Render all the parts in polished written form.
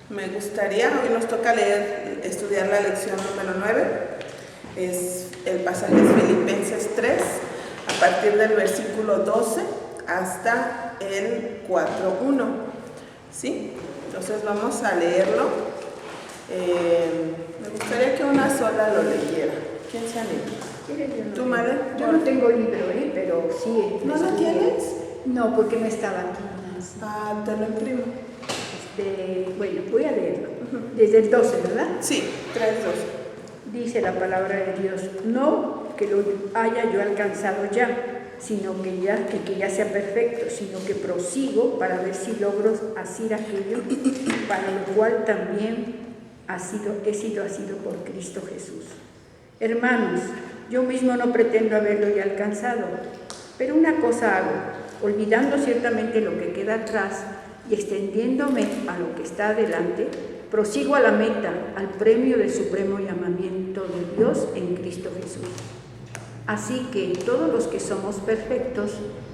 Me gustaría, hoy nos toca estudiar la lección número 9, el pasaje es Filipenses 3, a partir del versículo 12 hasta el 4:1, ¿sí? Entonces vamos a leerlo. Me gustaría que una sola lo leyera. ¿Quién se anima? ¿Tú, Male? Yo no tengo libro, pero sí. ¿No lo tienes? No, porque no estaba aquí. Ah, te lo imprimo. Bueno, voy a leerlo. Desde el 12, ¿verdad? Sí, 3:12. Dice la palabra de Dios: no que lo haya yo alcanzado ya, sino que ya sea perfecto, sino que prosigo para ver si logro asir aquello para lo cual también he sido asido por Cristo Jesús. Hermanos, yo mismo no pretendo haberlo ya alcanzado, pero una cosa hago, olvidando ciertamente lo que queda atrás y extendiéndome a lo que está adelante, prosigo a la meta, al premio del supremo llamamiento de Dios en Cristo Jesús. Así que todos los que somos perfectos,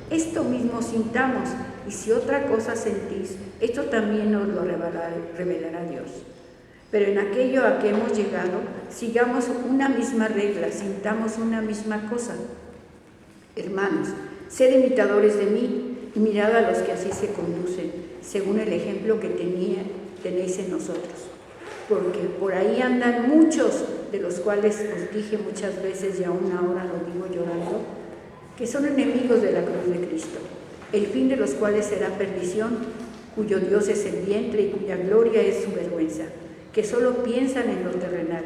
esto mismo sintamos, y si otra cosa sentís, esto también os lo revelará Dios. Pero en aquello a que hemos llegado, sigamos una misma regla, sintamos una misma cosa. Hermanos, sed imitadores de mí y mirad a los que así se conducen, según el ejemplo que tenéis en nosotros. Porque por ahí andan muchos, de los cuales os dije muchas veces y aún ahora lo digo llorando, que son enemigos de la cruz de Cristo, el fin de los cuales será perdición, cuyo Dios es el vientre y cuya gloria es su vergüenza, que solo piensan en lo terrenal.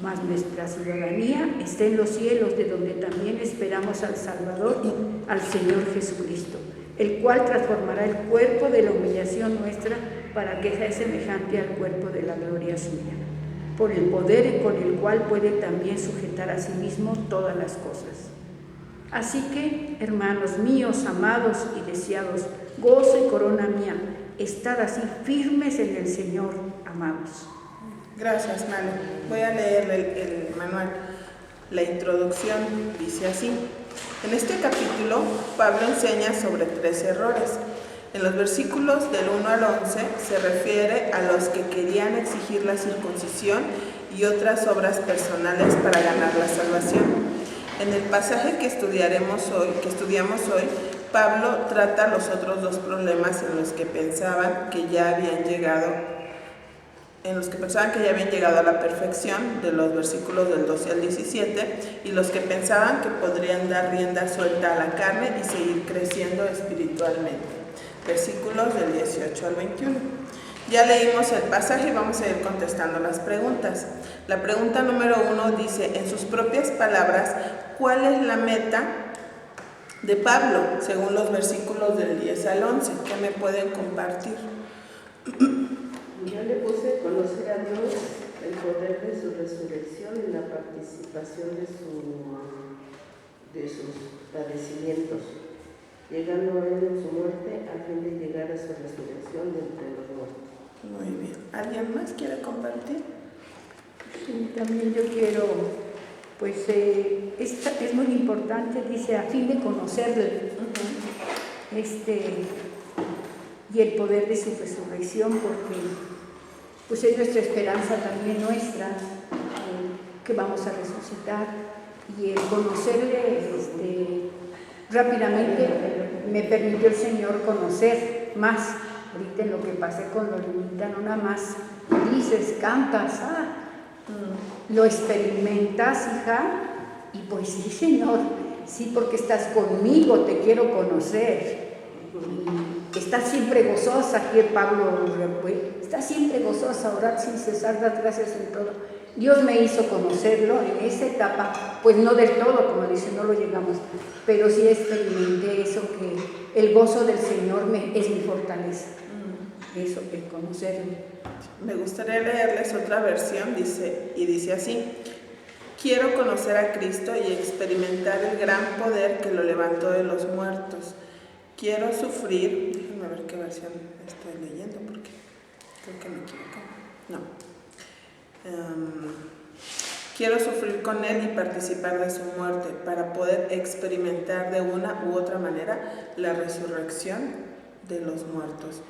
Mas nuestra ciudadanía está en los cielos, de donde también esperamos al Salvador, al Señor Jesucristo, el cual transformará el cuerpo de la humillación nuestra para que sea semejante al cuerpo de la gloria suya, por el poder con el cual puede también sujetar a sí mismo todas las cosas. Así que, hermanos míos, amados y deseados, gozo y corona mía, estad así firmes en el Señor, amados. Gracias, Male. Voy a leer el manual. La introducción dice así. En este capítulo, Pablo enseña sobre 3 errores. En los versículos del 1 al 11 se refiere a los que querían exigir la circuncisión y otras obras personales para ganar la salvación. En el pasaje que estudiamos hoy, Pablo trata los otros 2 problemas en los que pensaban que ya habían llegado a la perfección, de los versículos del 12 al 17, y los que pensaban que podrían dar rienda suelta a la carne y seguir creciendo espiritualmente. Versículos del 18 al 21. Ya leímos el pasaje y vamos a ir contestando las preguntas. La pregunta número 1 dice, en sus propias palabras, ¿cuál es la meta de Pablo, según los versículos del 10 al 11? ¿Qué me pueden compartir? Yo le puse conocer a Dios, el poder de su resurrección y la participación de sus padecimientos, llegando él en su muerte a fin de llegar a su resurrección de entre los muertos. Muy bien. ¿Alguien más quiere compartir? Sí, también yo quiero, es muy importante, dice, a fin de conocerle, y el poder de su resurrección, porque es nuestra esperanza también nuestra, que vamos a resucitar, y el conocerle, rápidamente me permitió el Señor conocer más. Ahorita en lo que pasé con Lorenita, no nada más dices, cantas, lo experimentas, hija, y pues sí, Señor, sí, porque estás conmigo, te quiero conocer. Y estás siempre gozosa, aquí Pablo, está siempre gozosa, orar sin cesar, dar gracias en todo. Dios me hizo conocerlo en esa etapa, pues no del todo, como dice, no lo llegamos, pero sí experimenté eso, que el gozo del Señor es mi fortaleza, eso, el conocerlo. Me gustaría leerles otra versión, dice así: quiero conocer a Cristo y experimentar el gran poder que lo levantó de los muertos. Quiero sufrir, déjenme ver qué versión estoy leyendo porque creo que me equivoco. No. Quiero sufrir con Él y participar de su muerte para poder experimentar de una u otra manera la resurrección de los muertos.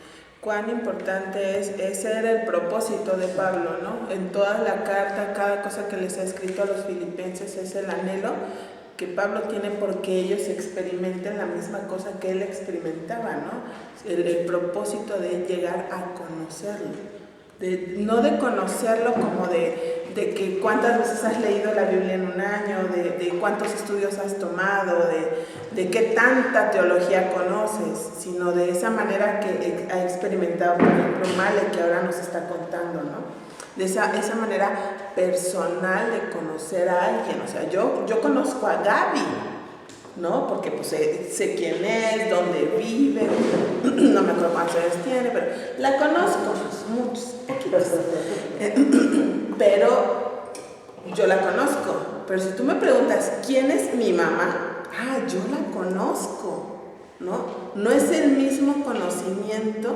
cuán importante es, ese era el propósito de Pablo, ¿no? En toda la carta, cada cosa que les ha escrito a los filipenses es el anhelo que Pablo tiene porque ellos experimenten la misma cosa que él experimentaba, ¿no? El propósito de llegar a conocerlo, no de conocerlo como de que cuántas veces has leído la Biblia en un año, de cuántos estudios has tomado, de qué tanta teología conoces, sino de esa manera que ha experimentado, por ejemplo, Male, que ahora nos está contando, ¿no? De esa manera personal de conocer a alguien. O sea, yo conozco a Gaby, ¿no? Porque pues sé quién es, dónde vive, no me acuerdo cuántos años tiene, pero la conozco, muchos, poquitos. Pero yo la conozco. Pero si tú me preguntas, ¿quién es mi mamá? Yo la conozco, ¿no? No es el mismo conocimiento.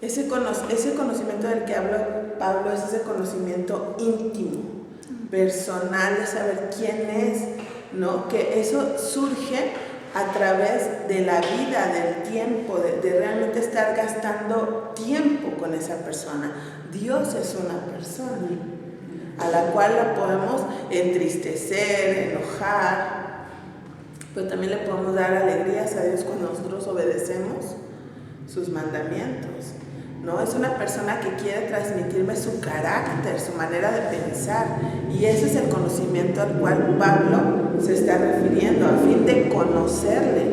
Ese conocimiento del que habla Pablo es ese conocimiento íntimo, personal, de saber quién es, ¿no? Que eso surge a través de la vida, del tiempo, de realmente estar gastando tiempo con esa persona. Dios es una persona a la cual la podemos entristecer, enojar, pero también le podemos dar alegrías a Dios cuando nosotros obedecemos sus mandamientos, ¿no? Es una persona que quiere transmitirme su carácter, su manera de pensar, y ese es el conocimiento al cual Pablo se está refiriendo, a fin de conocerle,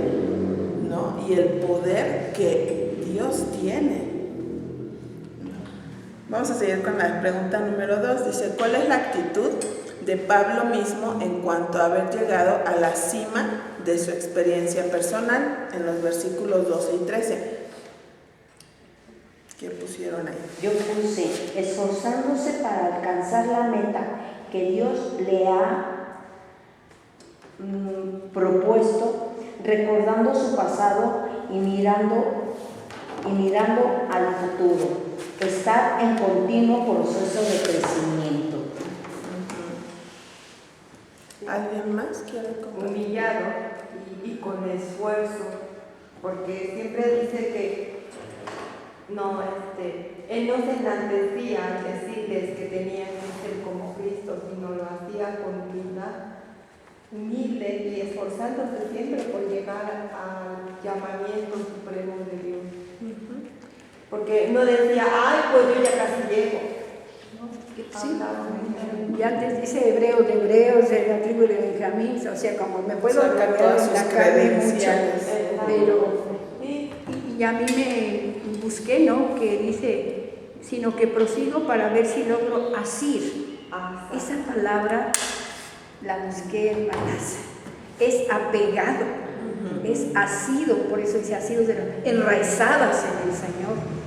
¿no? Y el poder que Dios tiene. Vamos a seguir con la pregunta número 2. Dice, ¿cuál es la actitud de Pablo mismo en cuanto a haber llegado a la cima de su experiencia personal? En los versículos 12 y 13. ¿Qué pusieron ahí? Yo puse, esforzándose para alcanzar la meta que Dios le ha propuesto, recordando su pasado y mirando al futuro, estar en continuo proceso de crecimiento. ¿Alguien más quiere comentar? Humillado y con esfuerzo, porque siempre dice que él no se enaltecía al decirles que tenían que ser como Cristo, sino lo hacía con humildad, humilde y esforzándose siempre por llegar al llamamiento supremo de Dios. Porque no decía, pues yo ya casi llego. Sí. Y antes dice hebreos de hebreos, de la tribu de Benjamín, o sea, como me puedo sacar todas sus la carne mucho, credenciales. pero y a mí me busqué, ¿no? Que dice, sino que prosigo para ver si logro asir. Esa palabra la busqué, hermanas, es apegado, es asido, por eso dice asidos, enraizadas en el Señor.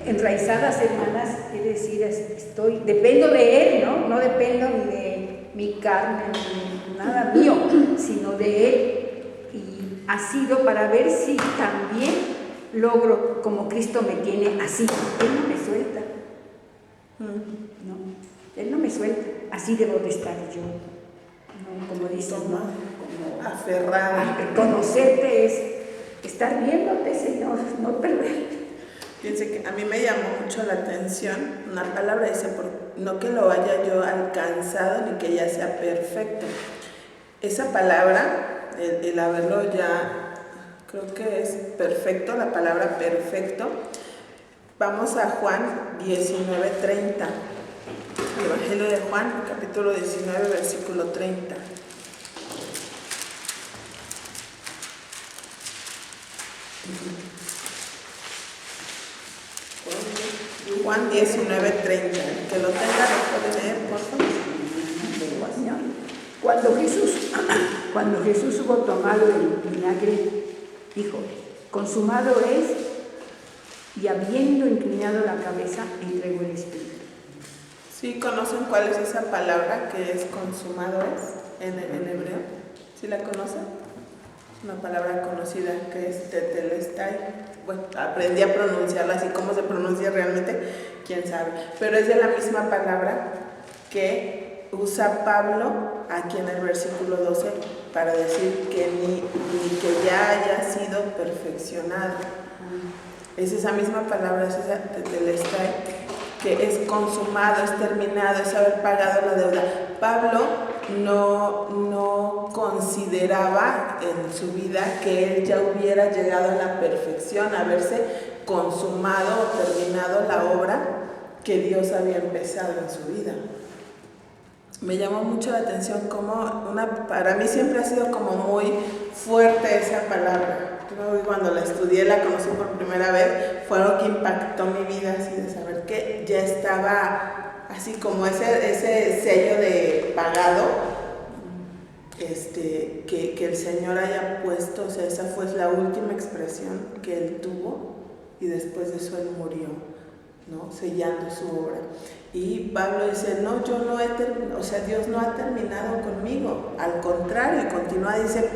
Enraizadas, hermanas, quiere decir, dependo de Él, ¿no? No dependo ni de mi carne, ni nada mío, sino de Él. Y ha sido para ver si también logro, como Cristo me tiene así. Él no me suelta. No, Él no me suelta. Así debo de estar yo. ¿No? Como dices, ¿no? Como aferrada. Conocerte es estar viéndote, Señor, no perderte. Fíjense que a mí me llamó mucho la atención una palabra, dice, no que lo haya yo alcanzado ni que ya sea perfecto. Esa palabra, el haberlo ya, creo que es perfecto, la palabra perfecto. Vamos a Juan 19:30, el Evangelio de Juan, capítulo 19, versículo 30. Juan 19:30, que lo tenga lo puede leer, por favor. Cuando Jesús hubo tomado el vinagre, dijo, consumado es, y habiendo inclinado la cabeza, entregó el Espíritu. ¿Sí conocen cuál es esa palabra que es consumado es en hebreo? ¿Sí la conocen? Una palabra conocida que es tetelestai. Bueno, aprendí a pronunciarla así, cómo se pronuncia realmente, quién sabe. Pero es de la misma palabra que usa Pablo aquí en el versículo 12 para decir que ni que ya haya sido perfeccionado. Es esa misma palabra, es esa tetelestai, que es consumado, es terminado, es haber pagado la deuda. Pablo no consideraba en su vida que él ya hubiera llegado a la perfección, haberse consumado o terminado la obra que Dios había empezado en su vida. Me llamó mucho la atención como para mí siempre ha sido como muy fuerte esa palabra. Cuando la estudié, la conocí por primera vez, fue algo que impactó mi vida, así de saber que ya estaba así como ese sello de pagado, que el Señor haya puesto, o sea, esa fue la última expresión que Él tuvo y después de eso Él murió, ¿no? Sellando su obra. Y Pablo dice, no, yo no he terminado, o sea, Dios no ha terminado conmigo, al contrario, y continúa, dice,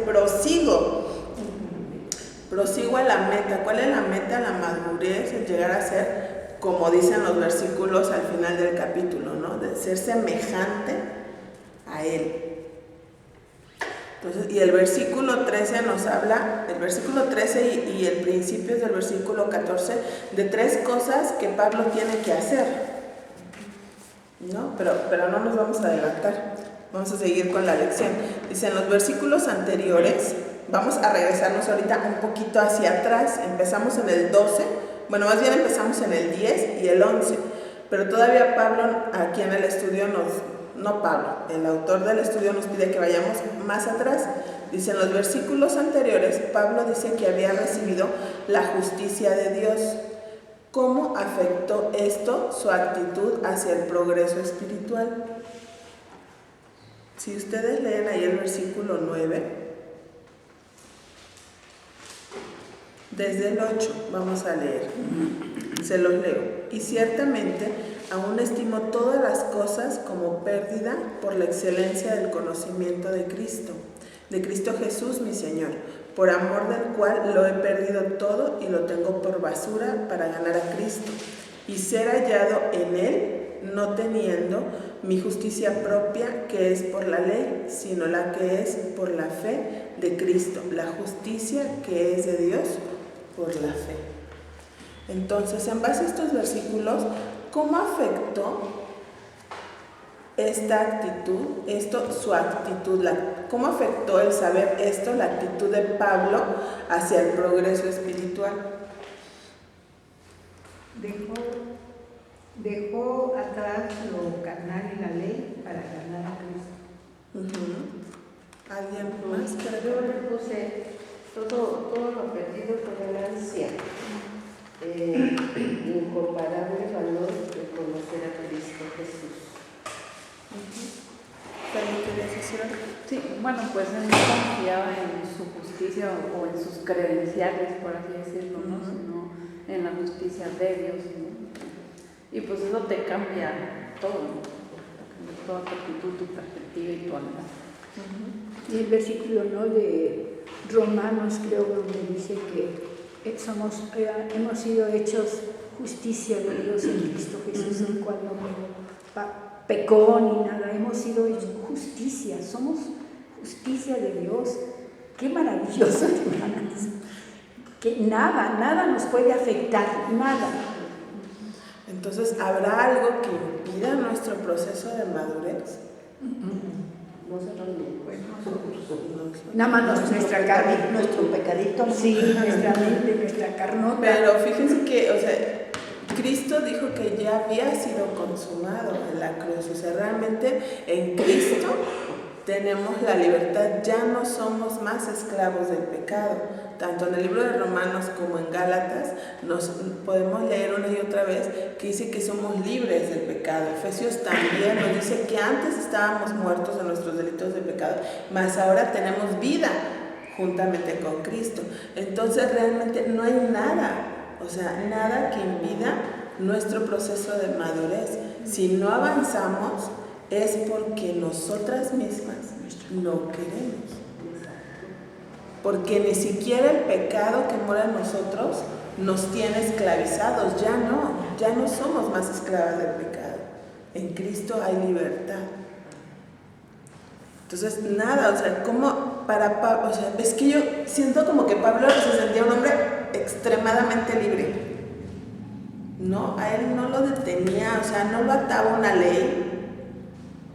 prosigo a la meta. ¿Cuál es la meta? La madurez, el llegar a ser, como dicen los versículos al final del capítulo, ¿no? De ser semejante a Él. Entonces, y el versículo 13 nos habla, el versículo 13 y el principio del versículo 14, de 3 cosas que Pablo tiene que hacer, ¿no? Pero no nos vamos a adelantar, vamos a seguir con la lección. Dice, en los versículos anteriores, vamos a regresarnos ahorita un poquito hacia atrás, empezamos en el 12, bueno, más bien empezamos en el 10 y el 11, pero todavía Pablo, aquí en el estudio el autor del estudio nos pide que vayamos más atrás. Dice, en los versículos anteriores, Pablo dice que había recibido la justicia de Dios. ¿Cómo afectó esto su actitud hacia el progreso espiritual? Si ustedes leen ahí el versículo 9, desde el 8 vamos a leer, se los leo. Y ciertamente aún estimo todas las cosas como pérdida por la excelencia del conocimiento de Cristo Jesús mi Señor, por amor del cual lo he perdido todo y lo tengo por basura para ganar a Cristo y ser hallado en Él, no teniendo mi justicia propia que es por la ley, sino la que es por la fe de Cristo, la justicia que es de Dios por la fe. Entonces, en base a estos versículos, ¿cómo afectó esta actitud, su actitud, cómo afectó el saber esto, la actitud de Pablo hacia el progreso espiritual? Dejó atrás lo carnal y la ley para ganar a Cristo. ¿Alguien más? Yo le puse todo lo perdido por ganancia. Incomparable valor de conocer a Cristo Jesús. ¿También querías decir algo? Sí, bueno, pues él no confiaba en su justicia o en sus credenciales, por así decirlo, ¿no? Sino en la justicia de Dios, ¿no? Y pues eso te cambia todo, ¿no? Cambia toda tu actitud, tu perspectiva y tu andar. Y el versículo, ¿no?, de Romanos, creo, donde dice que hemos sido hechos justicia de Dios en Cristo Jesús, el cual no pecó ni nada, hemos sido hechos justicia, somos justicia de Dios. Qué maravilloso, hermanas, que nada nos puede afectar, nada. Entonces, ¿habrá algo que impida nuestro proceso de madurez? Nada más nuestra carne, nuestro pecadito. sí, nuestra mente, nuestra carnota. Pero fíjense que, o sea, Cristo dijo que ya había sido consumado en la cruz. O sea, realmente en Cristo tenemos la libertad, ya no somos más esclavos del pecado. Tanto en el libro de Romanos como en Gálatas nos podemos leer una y otra vez que dice que somos libres del pecado. Efesios también nos dice que antes estábamos muertos en nuestros delitos de pecado, mas ahora tenemos vida juntamente con Cristo. Entonces realmente no hay nada, o sea, nada que impida nuestro proceso de madurez. Si no avanzamos es porque nosotras mismas no queremos. Porque ni siquiera el pecado que mora en nosotros nos tiene esclavizados. Ya no somos más esclavas del pecado. En Cristo hay libertad. Entonces, nada, o sea, como para Pablo, o sea, es que yo siento como que Pablo se sentía un hombre extremadamente libre. No, a él no lo detenía, o sea, no lo ataba una ley,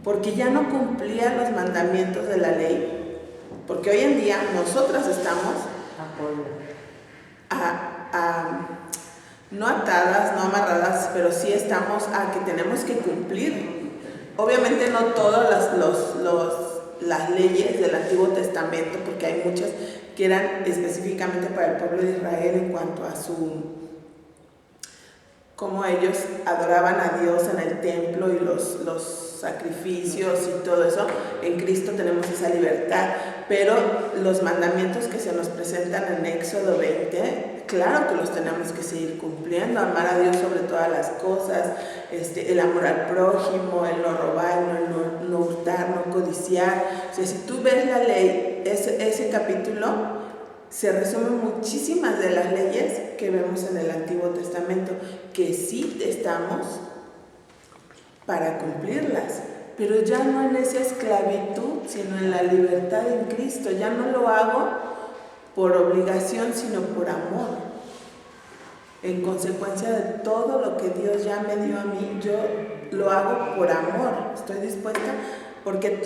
porque ya no cumplía los mandamientos de la ley, porque hoy en día nosotras estamos no atadas, no amarradas, pero sí estamos a que tenemos que cumplir. Obviamente no todas las leyes del Antiguo Testamento, porque hay muchas que eran específicamente para el pueblo de Israel en cuanto a cómo ellos adoraban a Dios en el templo y los sacrificios y todo eso. En Cristo tenemos esa libertad, pero los mandamientos que se nos presentan en Éxodo 20, claro que los tenemos que seguir cumpliendo: amar a Dios sobre todas las cosas, el amor al prójimo, el no robar, no hurtar, no codiciar. O sea, si tú ves la ley, ese capítulo se resumen muchísimas de las leyes que vemos en el Antiguo Testamento, que sí estamos para cumplirlas, pero ya no en esa esclavitud, sino en la libertad en Cristo. Ya no lo hago por obligación, sino por amor. En consecuencia de todo lo que Dios ya me dio a mí, yo lo hago por amor. Estoy dispuesta, porque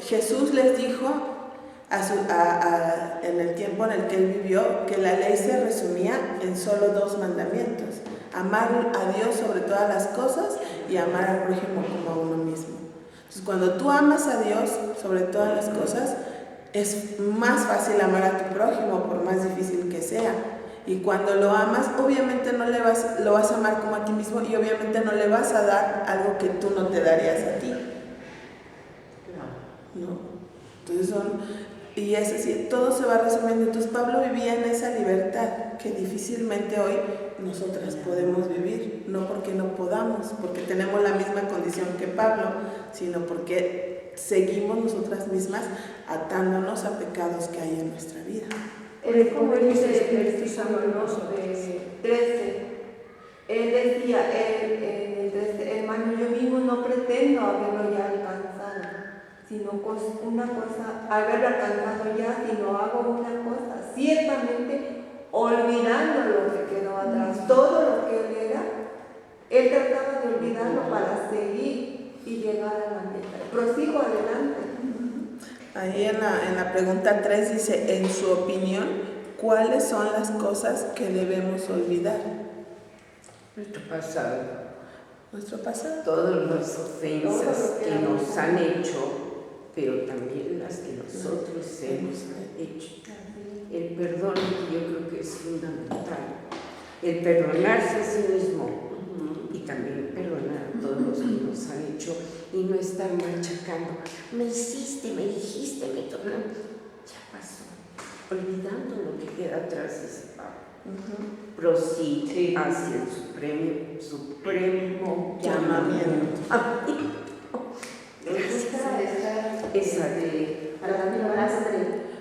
Jesús les dijo en el tiempo en el que él vivió, que la ley se resumía en solo 2 mandamientos: amar a Dios sobre todas las cosas y amar al prójimo como a uno mismo. Entonces, cuando tú amas a Dios sobre todas las cosas, es más fácil amar a tu prójimo, por más difícil que sea. Y cuando lo amas, obviamente lo vas a amar como a ti mismo, y obviamente no le vas a dar algo que tú no te darías a ti. ¿No? Entonces y es así, todo se va resumiendo. Entonces Pablo vivía en esa libertad que difícilmente hoy nosotras podemos vivir, no porque no podamos, porque tenemos la misma condición que Pablo, sino porque seguimos nosotras mismas atándonos a pecados que hay en nuestra vida. ¿Cómo dice el versículo 13? Él decía, en el 13, hermano, yo mismo no pretendo haberlo ya alcanzado, sino una cosa, haberlo alcanzado ya, sino hago una cosa, ciertamente olvidando lo que quedó atrás, todo lo que él era, él trataba de olvidarlo para seguir y llegar a la meta. Prosigo adelante. Ahí en la pregunta 3 dice: en su opinión, ¿cuáles son las cosas que debemos olvidar? Nuestro pasado. Nuestro pasado. Todas las ofensas que nos han hecho, pero también las que nosotros hemos hecho. El perdón, yo creo que es fundamental. El perdonarse a sí mismo y también perdonar a todos los que nos han hecho y no estar machacando. Me hiciste, me dijiste, me tornaste. Ya pasó. Olvidando lo que queda atrás de ese Pablo. Prosigue hacia el supremo llamamiento.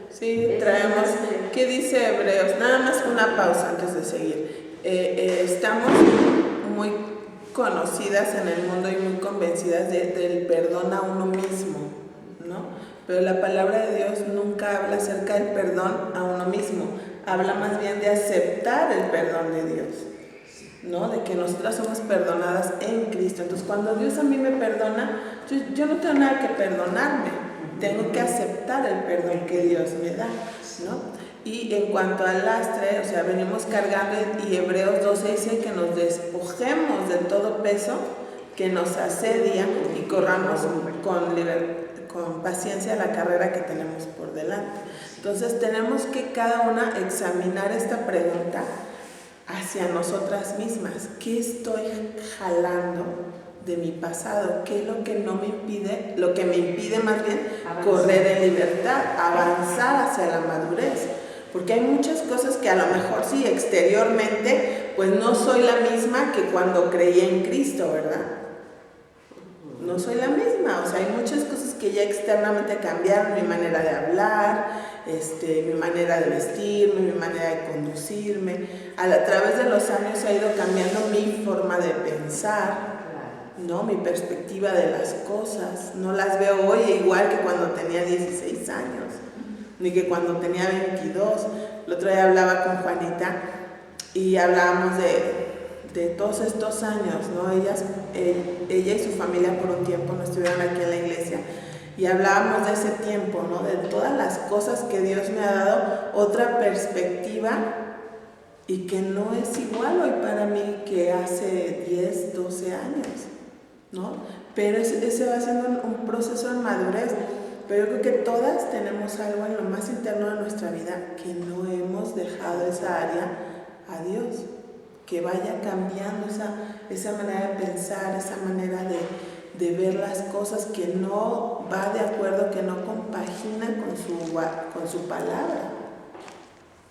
Sí, traemos. ¿Qué dice Hebreos? Nada más una pausa antes de seguir. Estamos muy conocidas en el mundo y muy convencidas del perdón a uno mismo, ¿no? Pero la palabra de Dios nunca habla acerca del perdón a uno mismo. Habla más bien de aceptar el perdón de Dios, ¿no? De que nosotras somos perdonadas en Cristo. Entonces, cuando Dios a mí me perdona, yo no tengo nada que perdonarme, tengo que aceptar el perdón que Dios me da, ¿no? Y en cuanto al lastre, o sea, venimos cargando, y Hebreos 12 dice que nos despojemos de todo peso que nos asedia y corramos con paciencia la carrera que tenemos por delante. Entonces tenemos que cada una examinar esta pregunta hacia nosotras mismas. ¿Qué estoy jalando de mi pasado? ¿Qué es lo que no me impide, lo que me impide más bien correr en libertad, avanzar hacia la madurez? Porque hay muchas cosas que a lo mejor sí, exteriormente, pues no soy la misma que cuando creí en Cristo, ¿verdad? No soy la misma, o sea, hay muchas cosas que ya externamente cambiaron: mi manera de hablar, mi manera de vestirme, mi manera de conducirme. A través de los años ha ido cambiando mi forma de pensar, ¿no? Mi perspectiva de las cosas. No las veo hoy igual que cuando tenía 16 años, ni que cuando tenía 22. El otro día hablaba con Juanita y hablábamos de todos estos años, ¿no? Ella y su familia por un tiempo no estuvieron aquí en la iglesia y hablábamos de ese tiempo, ¿no? De todas las cosas que Dios me ha dado, otra perspectiva y que no es igual hoy para mí que hace 10, 12 años, ¿no? Pero ese va siendo un proceso de madurez. Pero yo creo que todas tenemos algo en lo más interno de nuestra vida que no hemos dejado esa área a Dios, que vaya cambiando esa manera de pensar, esa manera de ver las cosas que no va de acuerdo, que no compagina con su palabra.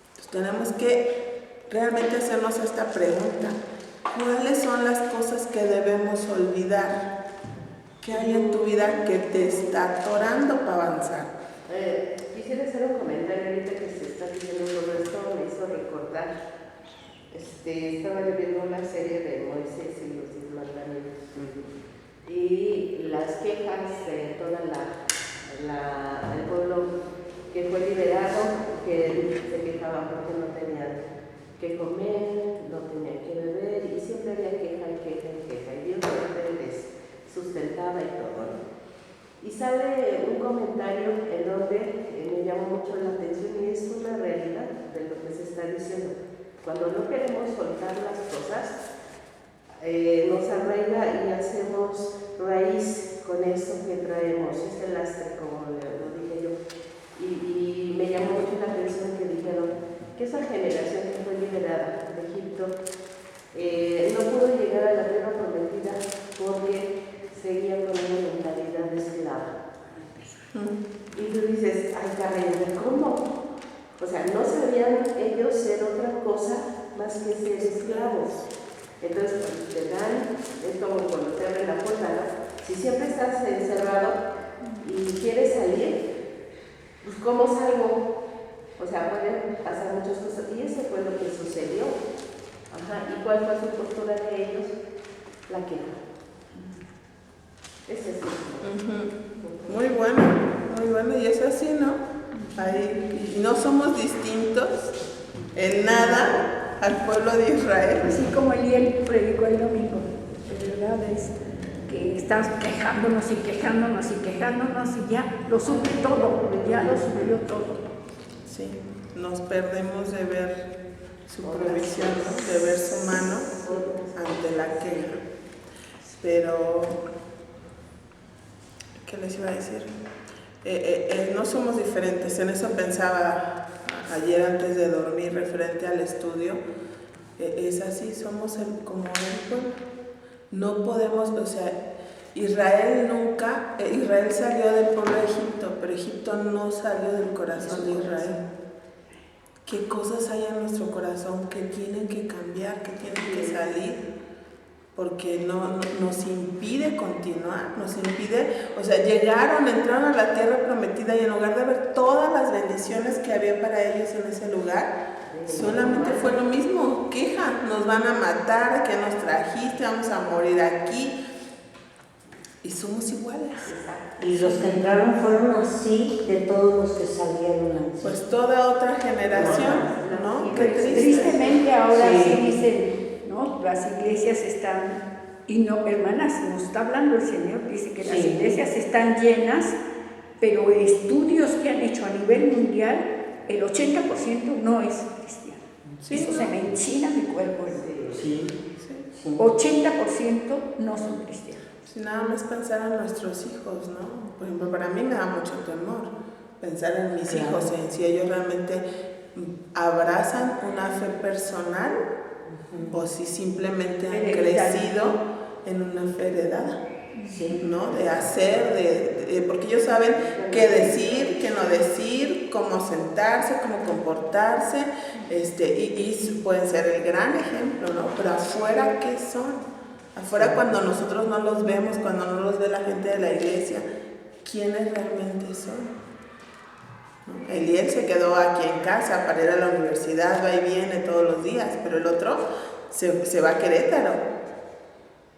Entonces tenemos que realmente hacernos esta pregunta: ¿cuáles son las cosas que debemos olvidar? ¿Qué hay en tu vida que te está atorando para avanzar? Quisiera hacer un comentario ahorita que se está diciendo todo esto, me hizo recordar. Estaba viendo una serie de Moisés y los 10 mandamientos y las quejas de toda el pueblo que fue liberado, que se quejaba porque no tenían que comer, no tenían que beber, y siempre había queja, y Dios siempre les sustentaba y todo. Y sale un comentario en donde me llamó mucho la atención y es una realidad de lo que se está diciendo. Cuando no queremos soltar las cosas, nos arraiga y hacemos raíz con eso que traemos, ese lastre, como lo dije yo. Y me llamó mucho la atención que dijeron que esa generación que fue liberada de Egipto no pudo llegar a la tierra prometida porque seguían con una mentalidad de esclava. Y tú dices, ay caray, ¿cómo? O sea, no sabían ellos ser otra cosa más que ser esclavos. Entonces, cuando te dan, es como cuando te abren la puerta, ¿no? Si siempre estás encerrado y quieres salir, pues ¿cómo salgo? O sea, pueden pasar muchas cosas. Y eso fue lo que sucedió. Ajá. ¿Y cuál fue su postura de ellos? La queja. Ese es Muy bueno, y es así, ¿no? Y no somos distintos en nada al pueblo de Israel. Así como Eliel predicó el domingo, de verdad es que estás quejándonos y ya lo supe todo, ya lo subió todo. Sí, nos perdemos de ver su provisión, ¿no? De ver su mano ante la queja. Pero, ¿qué les iba a decir? No somos diferentes, en eso pensaba ayer antes de dormir referente al estudio. Es así, somos como el pueblo. No podemos, o sea, Israel salió del pueblo de Egipto, pero Egipto no salió del corazón de Israel. ¿Qué cosas hay en nuestro corazón que tienen que cambiar, que tienen que salir? Porque nos impide continuar, nos impide, o sea, entraron a la tierra prometida y en lugar de ver todas las bendiciones que había para ellos en ese lugar, solamente fue lo mismo, queja, nos van a matar, que nos trajiste, vamos a morir aquí, y somos iguales. Y los que entraron fueron así de todos los que salieron antes. Pues toda otra generación, ¿no? Qué triste. Tristemente ahora Sí. sí dicen, ¿no? Las iglesias están, y no, hermanas, nos está hablando el Señor, dice que las Sí. iglesias están llenas, pero estudios que han hecho a nivel mundial, el 80% no es cristiano. Sí, Eso ¿no? se me enchina mi cuerpo. Sí. Sí. 80% no son cristianos. Si nada más pensar en nuestros hijos, ¿no? Por ejemplo, para mí me da mucho temor pensar en mis hijos, en si ellos realmente abrazan una fe personal o si simplemente han crecido en una fe heredada, ¿no? De hacer, porque ellos saben qué decir, qué no decir, cómo sentarse, cómo comportarse, y pueden ser el gran ejemplo, ¿no? Pero afuera, ¿qué son? Afuera, cuando nosotros no los vemos, cuando no los ve la gente de la iglesia, ¿quiénes realmente son? ¿No? Eliel se quedó aquí en casa para ir a la universidad, va y viene todos los días, pero el otro se va a Querétaro.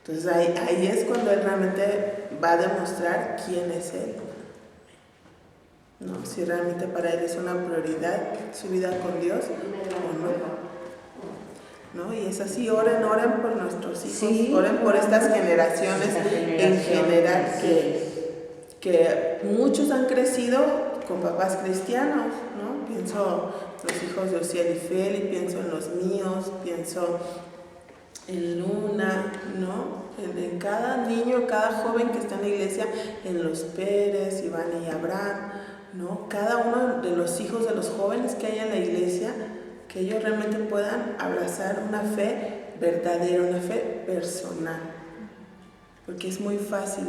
Entonces ahí es cuando él realmente va a demostrar quién es él, ¿no? Si realmente para él es una prioridad su vida con Dios o no. ¿no? Y es así, oren por nuestros hijos, Sí. oren por estas generaciones en general, que muchos han crecido con papás cristianos, ¿no? Pienso en los hijos de Ociel y Feli, pienso en los míos, pienso en Luna, ¿no? En cada niño, cada joven que está en la iglesia, en los Pérez, Iván y Abraham, ¿no? Cada uno de los hijos de los jóvenes que hay en la iglesia, que ellos realmente puedan abrazar una fe verdadera, una fe personal, porque es muy fácil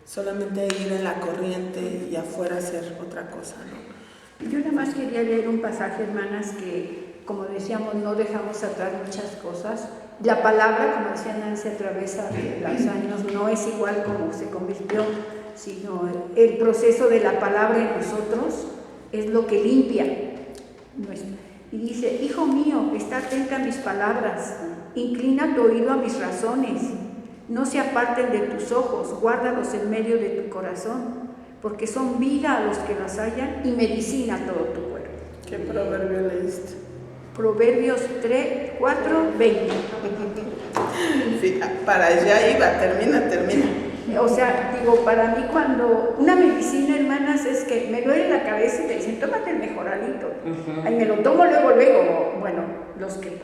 solamente ir en la corriente y afuera hacer otra cosa, ¿no? Yo nada más quería leer un pasaje, hermanas, que como decíamos, no dejamos atrás muchas cosas. La palabra, como decía Nancy, a través de los años, no es igual como se convirtió, sino el proceso de la palabra en nosotros es lo que limpia. Y dice, hijo mío, está atenta a mis palabras, inclina tu oído a mis razones, no se aparten de tus ojos, guárdalos en medio de tu corazón, porque son vida a los que las hallan y medicina a todo tu cuerpo. ¿Qué proverbio leíste? Proverbios 4, 20. Sí, para allá iba, termina. O sea, digo, para mí cuando una medicina, hermanas, es que me duele la cabeza y te dicen, tómate el mejoralito. Ahí me lo tomo luego, bueno, los que...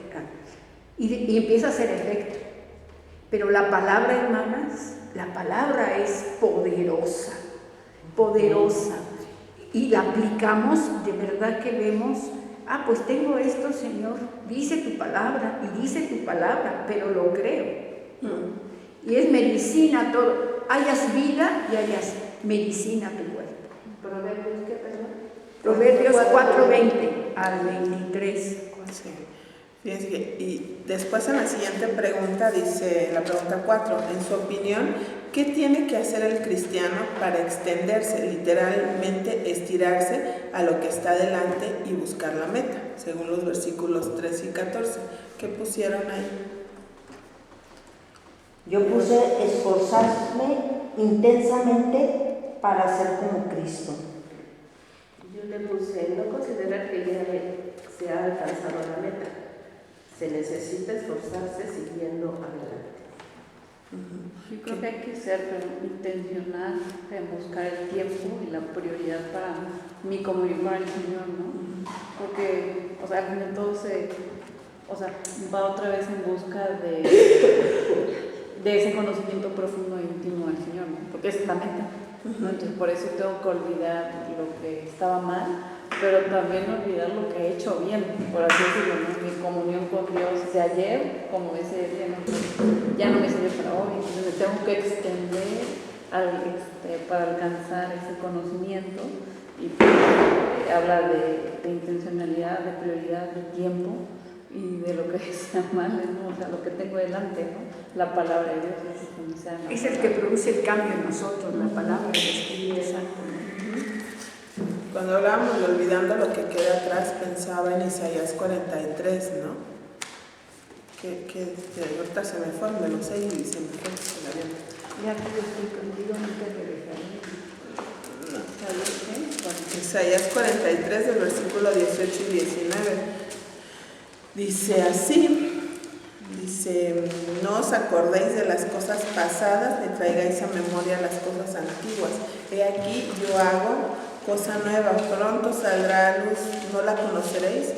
Y empieza a hacer efecto. Pero la palabra, hermanas, la palabra es poderosa, poderosa. Y la aplicamos, de verdad que vemos, pues tengo esto, Señor, dice tu palabra, pero lo creo. Y es medicina todo. Hayas vida y hayas medicina tu cuerpo. ¿Proverbios qué, perdón? Proverbios 4:20 al 23. Sí. Fíjense que, y después en la siguiente pregunta dice, la pregunta 4, en su opinión, ¿qué tiene que hacer el cristiano para extenderse, literalmente estirarse a lo que está delante y buscar la meta? Según los versículos 13 y 14. ¿Qué pusieron ahí? Yo puse esforzarme intensamente para ser como Cristo. Yo le puse, no considerar que ya se ha alcanzado la meta. Se necesita esforzarse siguiendo adelante. Yo creo que hay que ser intencional en buscar el tiempo y la prioridad para mi comunión con el Señor, ¿no? Porque, o sea, al final todo va otra vez en busca de ese conocimiento profundo e íntimo del Señor, ¿no? Porque esa es la meta, ¿no? Entonces por eso tengo que olvidar lo que estaba mal, pero también olvidar lo que he hecho bien, por así decirlo, ¿no? Mi comunión con Dios de ayer, como ese día, ya no me sirve para hoy, entonces me tengo que extender para alcanzar ese conocimiento y pues, habla de intencionalidad, de prioridad, de tiempo y de lo que está mal, ¿no? O sea, lo que tengo delante, ¿no? La palabra de Dios es el que produce el cambio en nosotros, la palabra del Espíritu Santo. Cuando hablábamos de olvidando lo que queda atrás, pensaba en Isaías 43, ¿no? Que ahorita se me fue, me lo sé y se me fue. Ya que yo estoy contigo, no te regresaré. Isaías 43, del versículo 18 y 19. Dice así, no os acordéis de las cosas pasadas, ni traigáis a memoria las cosas antiguas. He aquí, yo hago cosa nueva, pronto saldrá a luz, no la conoceréis,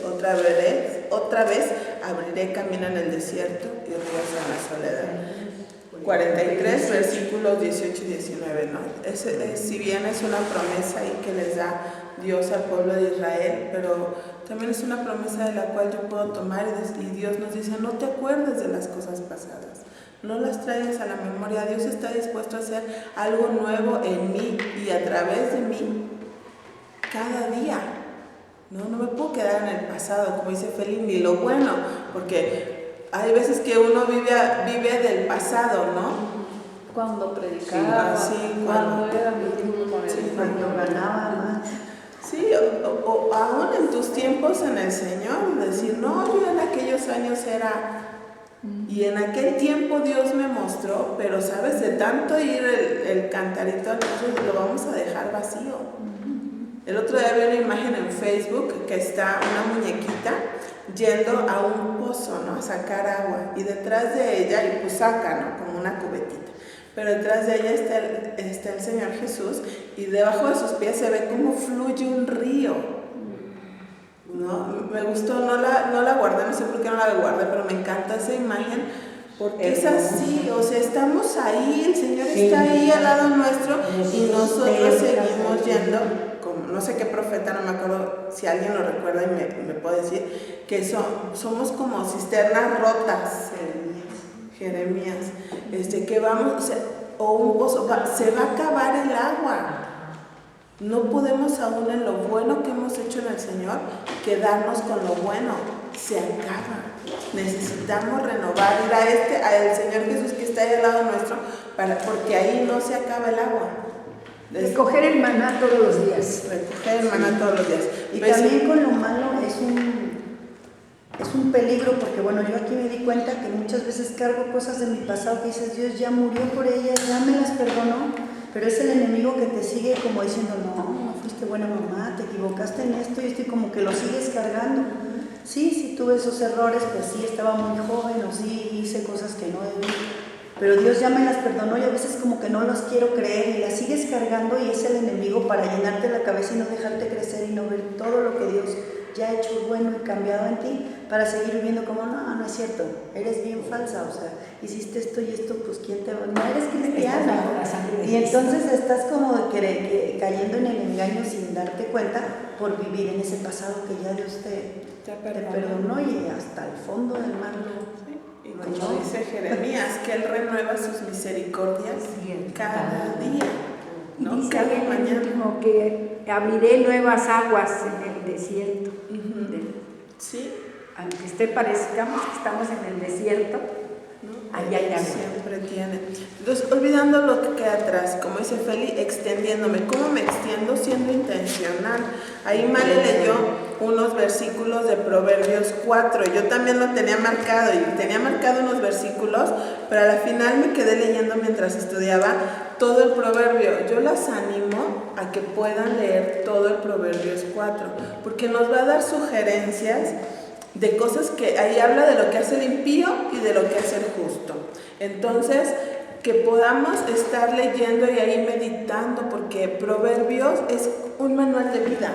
otra vez abriré camino en el desierto y ríos en la soledad. 43, versículos 18 y 19, ¿no? Si bien es una promesa ahí que les da Dios al pueblo de Israel, pero también es una promesa de la cual yo puedo tomar y Dios nos dice, no te acuerdes de las cosas pasadas, no las traigas a la memoria. Dios está dispuesto a hacer algo nuevo en mí y a través de mí cada día. No me puedo quedar en el pasado, como dice Feli, ni lo bueno, porque hay veces que uno vive del pasado, ¿no? Cuando predicaba, cuando era mi tiempo con el Cuando ganaba más. Sí, o aún en tus tiempos en el Señor, decir, no, yo en aquellos años era... Y en aquel tiempo Dios me mostró, pero sabes, de tanto ir el cantarito, nosotros lo vamos a dejar vacío. El otro día vi una imagen en Facebook que está una muñequita yendo a un pozo, ¿no? A sacar agua, y detrás de ella, y pues saca, ¿no? Como una cubetita, pero detrás de ella está el Señor Jesús, y debajo de sus pies se ve cómo fluye un río, ¿no? Me gustó, no la guardé, no sé por qué no la guardé, pero me encanta esa imagen, porque es así, o sea, estamos ahí, el Señor está ahí al lado nuestro, y nosotros seguimos yendo, como no sé qué profeta, no me acuerdo si alguien lo recuerda y me puede decir, que somos como cisternas rotas, Jeremías, que vamos, o sea, o un pozo, se va a acabar el agua. No podemos aún en lo bueno que hemos hecho en el Señor quedarnos con lo bueno, se acaba. Necesitamos renovar, ir al Señor Jesús que está ahí al lado nuestro, porque ahí no se acaba el agua. Recoger el maná todos los días. Recoger el maná todos los días. Y también con lo malo es un peligro, porque bueno, yo aquí me di cuenta que muchas veces cargo cosas de mi pasado que dices, Dios ya murió por ellas, ya me las perdonó, pero es el enemigo que te sigue como diciendo, no fuiste buena mamá, te equivocaste en esto y esto, y como que lo sigues cargando. Sí, tuve esos errores, pues sí, estaba muy joven, o sí hice cosas que no debí, pero Dios ya me las perdonó, y a veces como que no las quiero creer y las sigues cargando, y es el enemigo para llenarte la cabeza y no dejarte crecer y no ver todo lo que Dios ya ha hecho bueno y cambiado en ti, para seguir viviendo como, no es cierto, eres bien falsa, o sea, hiciste esto y esto, pues ¿quién te va? No eres cristiana. Y entonces estás como cayendo en el engaño sin darte cuenta, por vivir en ese pasado que ya Dios te perdonó, y hasta el fondo del mar y como dice Jeremías, que Él renueva sus misericordias cada día, ¿no? Dice Cada en el mañana. último que abriré nuevas aguas en el desierto. Sí. Aunque parezcamos que estamos en el desierto, ¿no? allá hay agua. Siempre tiene. Entonces, olvidando lo que queda atrás, como dice Feli, extendiéndome. ¿Cómo me extiendo? Siendo intencional. Ahí Male leyó unos versículos de Proverbios 4. Yo también lo tenía marcado, y tenía marcado unos versículos, pero al final me quedé leyendo mientras estudiaba todo el proverbio. Yo las animo a que puedan leer todo el Proverbios 4, porque nos va a dar sugerencias de cosas que ahí habla de lo que hace el impío y de lo que hace el justo. Entonces, que podamos estar leyendo y ahí meditando, porque Proverbios es un manual de vida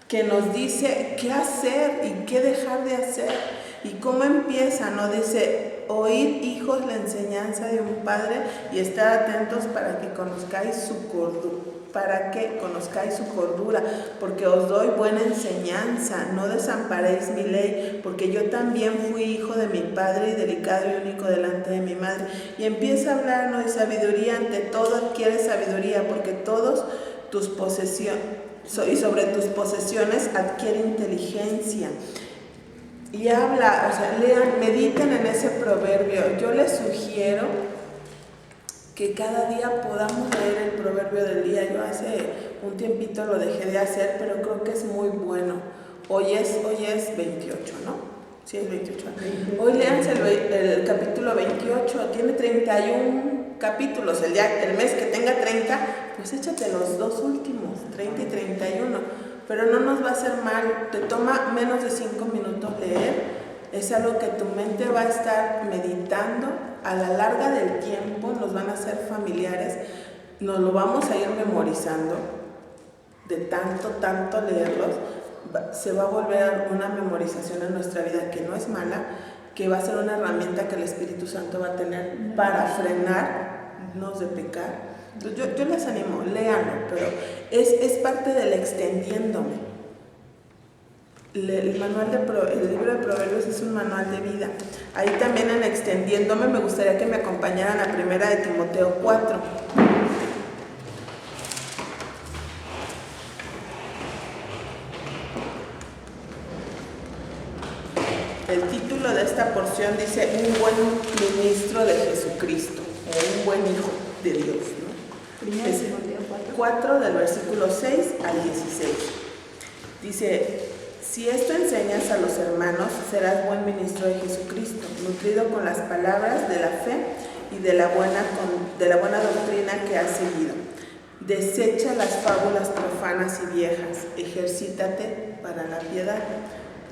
que nos dice qué hacer y qué dejar de hacer, y cómo empieza, ¿no? Dice, oíd, hijos, la enseñanza de un padre, y estar atentos para que conozcáis su cordura, porque os doy buena enseñanza, no desamparéis mi ley, porque yo también fui hijo de mi padre, y delicado y único delante de mi madre. Y empieza a hablar, ¿no? De sabiduría, ante todo adquiere sabiduría, porque todos tus posesiones, y sobre tus posesiones adquiere inteligencia. Y habla, o sea, lean, mediten en ese proverbio. Yo les sugiero que cada día podamos leer el proverbio del día. Yo hace un tiempito lo dejé de hacer, pero creo que es muy bueno. Hoy es 28, ¿no? Sí, es 28. Hoy léanse el capítulo 28, tiene 31 capítulos. El mes que tenga 30, pues échate los dos últimos, 30 y 31. Pero no nos va a hacer mal, te toma menos de 5 minutos leer. Es algo que tu mente va a estar meditando, a la larga del tiempo nos van a ser familiares, nos lo vamos a ir memorizando, de tanto leerlos, se va a volver una memorización en nuestra vida que no es mala, que va a ser una herramienta que el Espíritu Santo va a tener para frenarnos de pecar. Yo les animo, léanlo, pero es parte del extendiéndome. El libro de Proverbios es un manual de vida. Ahí también en extendiéndome me gustaría que me acompañaran a 1 de Timoteo 4. El título de esta porción dice un buen ministro de Jesucristo, o un buen hijo de Dios, ¿no? Es 4 del versículo 6 al 16. Dice, si esto enseñas a los hermanos, serás buen ministro de Jesucristo, nutrido con las palabras de la fe y de la buena doctrina que has seguido. Desecha las fábulas profanas y viejas, ejercítate para la piedad.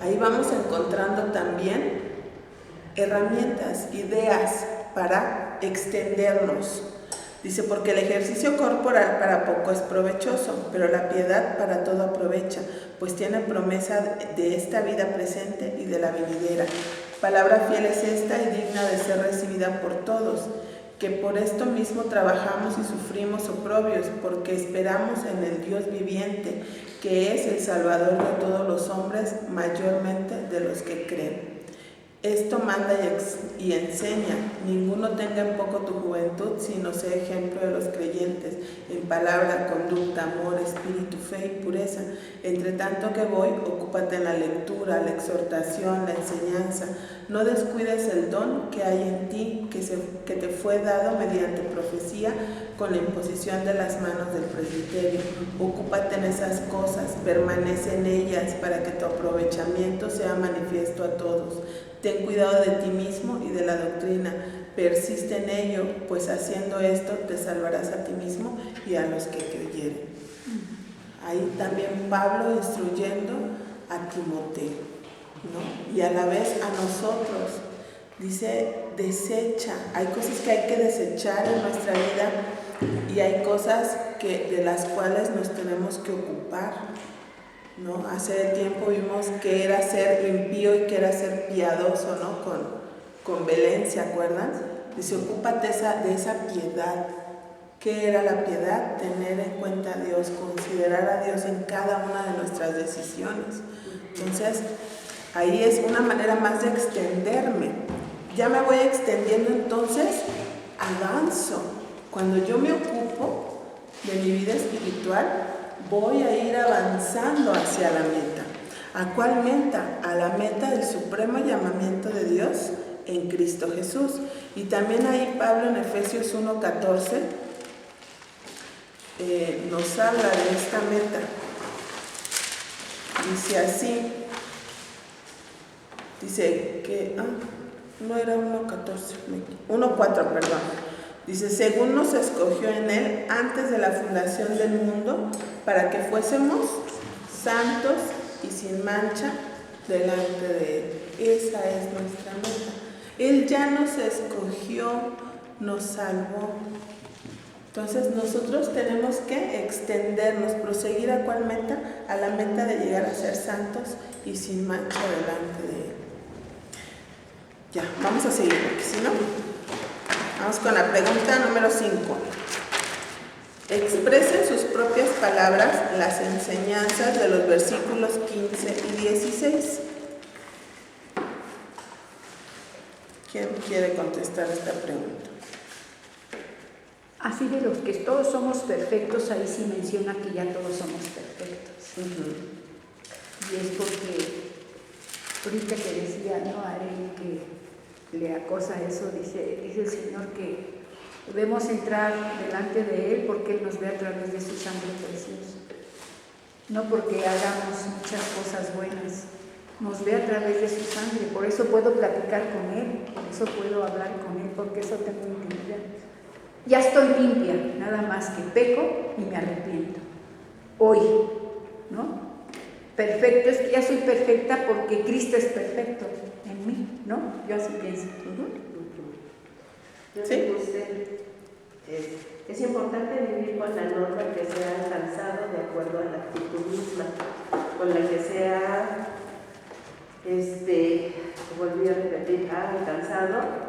Ahí vamos encontrando también herramientas, ideas para extendernos. Dice, porque el ejercicio corporal para poco es provechoso, pero la piedad para todo aprovecha, pues tiene promesa de esta vida presente y de la venidera. Palabra fiel es esta y digna de ser recibida por todos, que por esto mismo trabajamos y sufrimos oprobios, porque esperamos en el Dios viviente, que es el Salvador de todos los hombres, mayormente de los que creen. Esto manda y enseña, ninguno tenga en poco tu juventud, sino sea ejemplo de los creyentes, en palabra, conducta, amor, espíritu, fe y pureza. Entre tanto que voy, ocúpate en la lectura, la exhortación, la enseñanza. No descuides el don que hay en ti, que te fue dado mediante profecía, con la imposición de las manos del presbiterio. Ocúpate en esas cosas, permanece en ellas, para que tu aprovechamiento sea manifiesto a todos. Ten cuidado de ti mismo y de la doctrina, persiste en ello, pues haciendo esto te salvarás a ti mismo y a los que te oyeren. Ahí también Pablo instruyendo a Timoteo, ¿no? Y a la vez a nosotros, dice, desecha. Hay cosas que hay que desechar en nuestra vida y hay cosas de las cuales nos tenemos que ocupar, ¿no? Hace tiempo vimos que era ser impío y que era ser piadoso, ¿no? Con Belén, ¿se acuerdan? Dice, ocúpate de esa piedad. ¿Qué era la piedad? Tener en cuenta a Dios, considerar a Dios en cada una de nuestras decisiones. Entonces, ahí es una manera más de extenderme. Ya me voy extendiendo, entonces avanzo. Cuando yo me ocupo de mi vida espiritual, voy a ir avanzando hacia la meta. ¿A cuál meta? A la meta del supremo llamamiento de Dios en Cristo Jesús. Y también ahí Pablo en Efesios 1:14 nos habla de esta meta. Dice así, dice que, no era 1:14, 1:4, perdón. Dice, según nos escogió en Él antes de la fundación del mundo, para que fuésemos santos y sin mancha delante de Él. Esa es nuestra meta. Él ya nos escogió, nos salvó. Entonces nosotros tenemos que extendernos, proseguir a cuál meta, a la meta de llegar a ser santos y sin mancha delante de Él. Ya, vamos a seguir, porque si no... Vamos con la pregunta número 5. Expresen sus propias palabras las enseñanzas de los versículos 15 y 16. ¿Quién quiere contestar esta pregunta? Así de los que todos somos perfectos, ahí sí menciona que ya todos somos perfectos. Y es porque, ahorita que decía, no haré que le acosa eso, dice el Señor que debemos entrar delante de Él porque Él nos ve a través de su sangre preciosa. No porque hagamos muchas cosas buenas, nos ve a través de su sangre, por eso puedo platicar con Él, por eso puedo hablar con Él, porque eso tengo intimidad. Ya estoy limpia, nada más que peco y me arrepiento. Hoy, ¿no? Perfecto, es que ya soy perfecta porque Cristo es perfecto en mí, ¿no? Yo así pienso. ¿Sí? Es importante vivir con la norma que se ha alcanzado de acuerdo a la actitud misma, con la que se ha, volví a repetir, ha alcanzado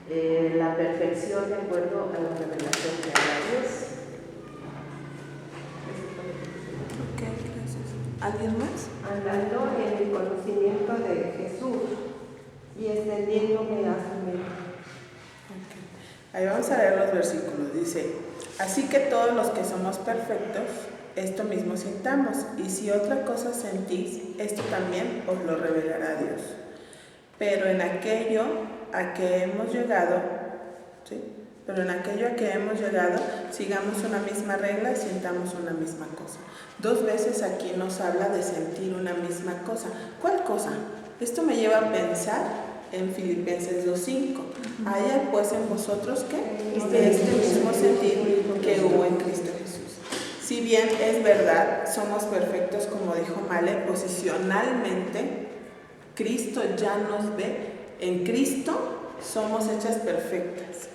la perfección de acuerdo a la revelación que haga Dios. Ok, gracias. ¿Alguien más? Andando en el conocimiento de Jesús y extendiéndome a su meta. Ahí vamos a leer los versículos. Dice, así que todos los que somos perfectos, esto mismo sintamos, y si otra cosa sentís, esto también os lo revelará Dios. Pero en aquello a que hemos llegado, ¿sí? Pero en aquello a que hemos llegado, sigamos una misma regla y sintamos una misma cosa. 2 veces aquí nos habla de sentir una misma cosa. ¿Cuál cosa? Esto me lleva a pensar en Filipenses 2:5. Haya pues en vosotros que este mismo sentir que hubo en Cristo Jesús. Si bien es verdad, somos perfectos, como dijo Male, posicionalmente, Cristo ya nos ve. En Cristo somos hechas perfectas.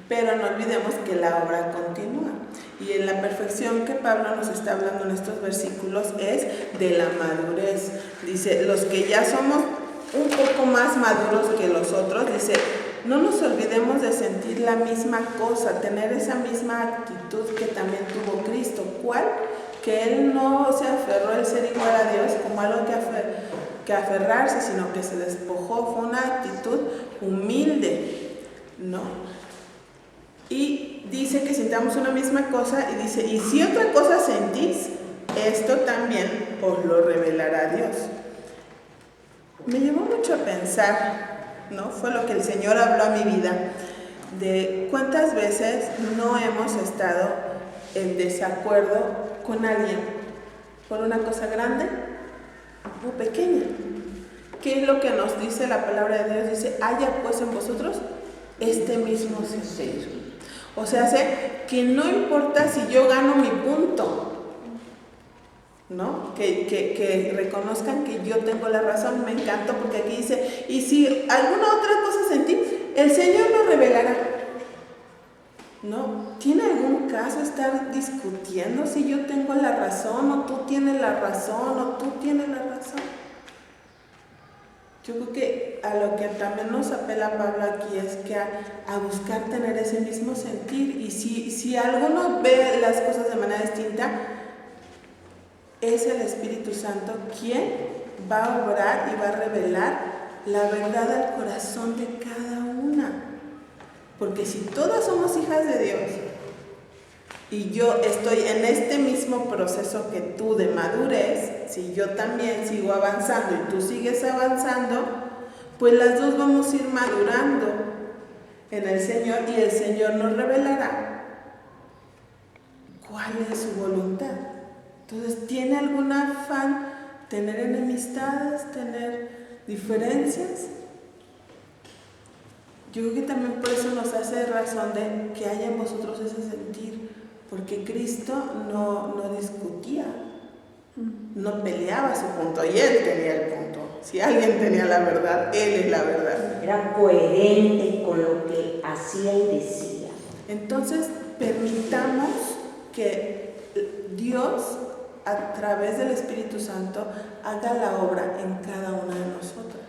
Pero no olvidemos que la obra continúa. Y en la perfección que Pablo nos está hablando en estos versículos es de la madurez. Dice, los que ya somos un poco más maduros que los otros, dice, no nos olvidemos de sentir la misma cosa, tener esa misma actitud que también tuvo Cristo. ¿Cuál? Que Él no se aferró al ser igual a Dios como algo que aferrarse, sino que se despojó. Fue una actitud humilde, ¿no? Y dice que sintamos una misma cosa y dice, y si otra cosa sentís, esto también os lo revelará Dios. Me llevó mucho a pensar, ¿no? Fue lo que el Señor habló a mi vida, de cuántas veces no hemos estado en desacuerdo con alguien por una cosa grande o pequeña. ¿Qué es lo que nos dice la palabra de Dios? Dice, haya pues en vosotros este mismo sentir. O sea, que no importa si yo gano mi punto, ¿no? Que reconozcan que yo tengo la razón. Me encanta porque aquí dice, y si alguna otra cosa sentí, el Señor lo revelará. ¿No? ¿Tiene algún caso estar discutiendo si yo tengo la razón o tú tienes la razón o tú tienes la razón? Yo creo que a lo que también nos apela Pablo aquí es que a buscar tener ese mismo sentir. Y si alguno ve las cosas de manera distinta, es el Espíritu Santo quien va a obrar y va a revelar la verdad al corazón de cada una. Porque si todas somos hijas de Dios y yo estoy en este mismo proceso que tú de madurez, si yo también sigo avanzando y tú sigues avanzando, pues las dos vamos a ir madurando en el Señor y el Señor nos revelará cuál es su voluntad. Entonces, ¿tiene algún afán tener enemistades, tener diferencias? Yo creo que también por eso nos hace razón de que haya en vosotros ese sentir, porque Cristo no discutía, no peleaba su punto, y Él tenía el punto. Si alguien tenía la verdad, Él es la verdad. Era coherente con lo que hacía y decía. Entonces, permitamos que Dios, a través del Espíritu Santo, haga la obra en cada una de nosotras.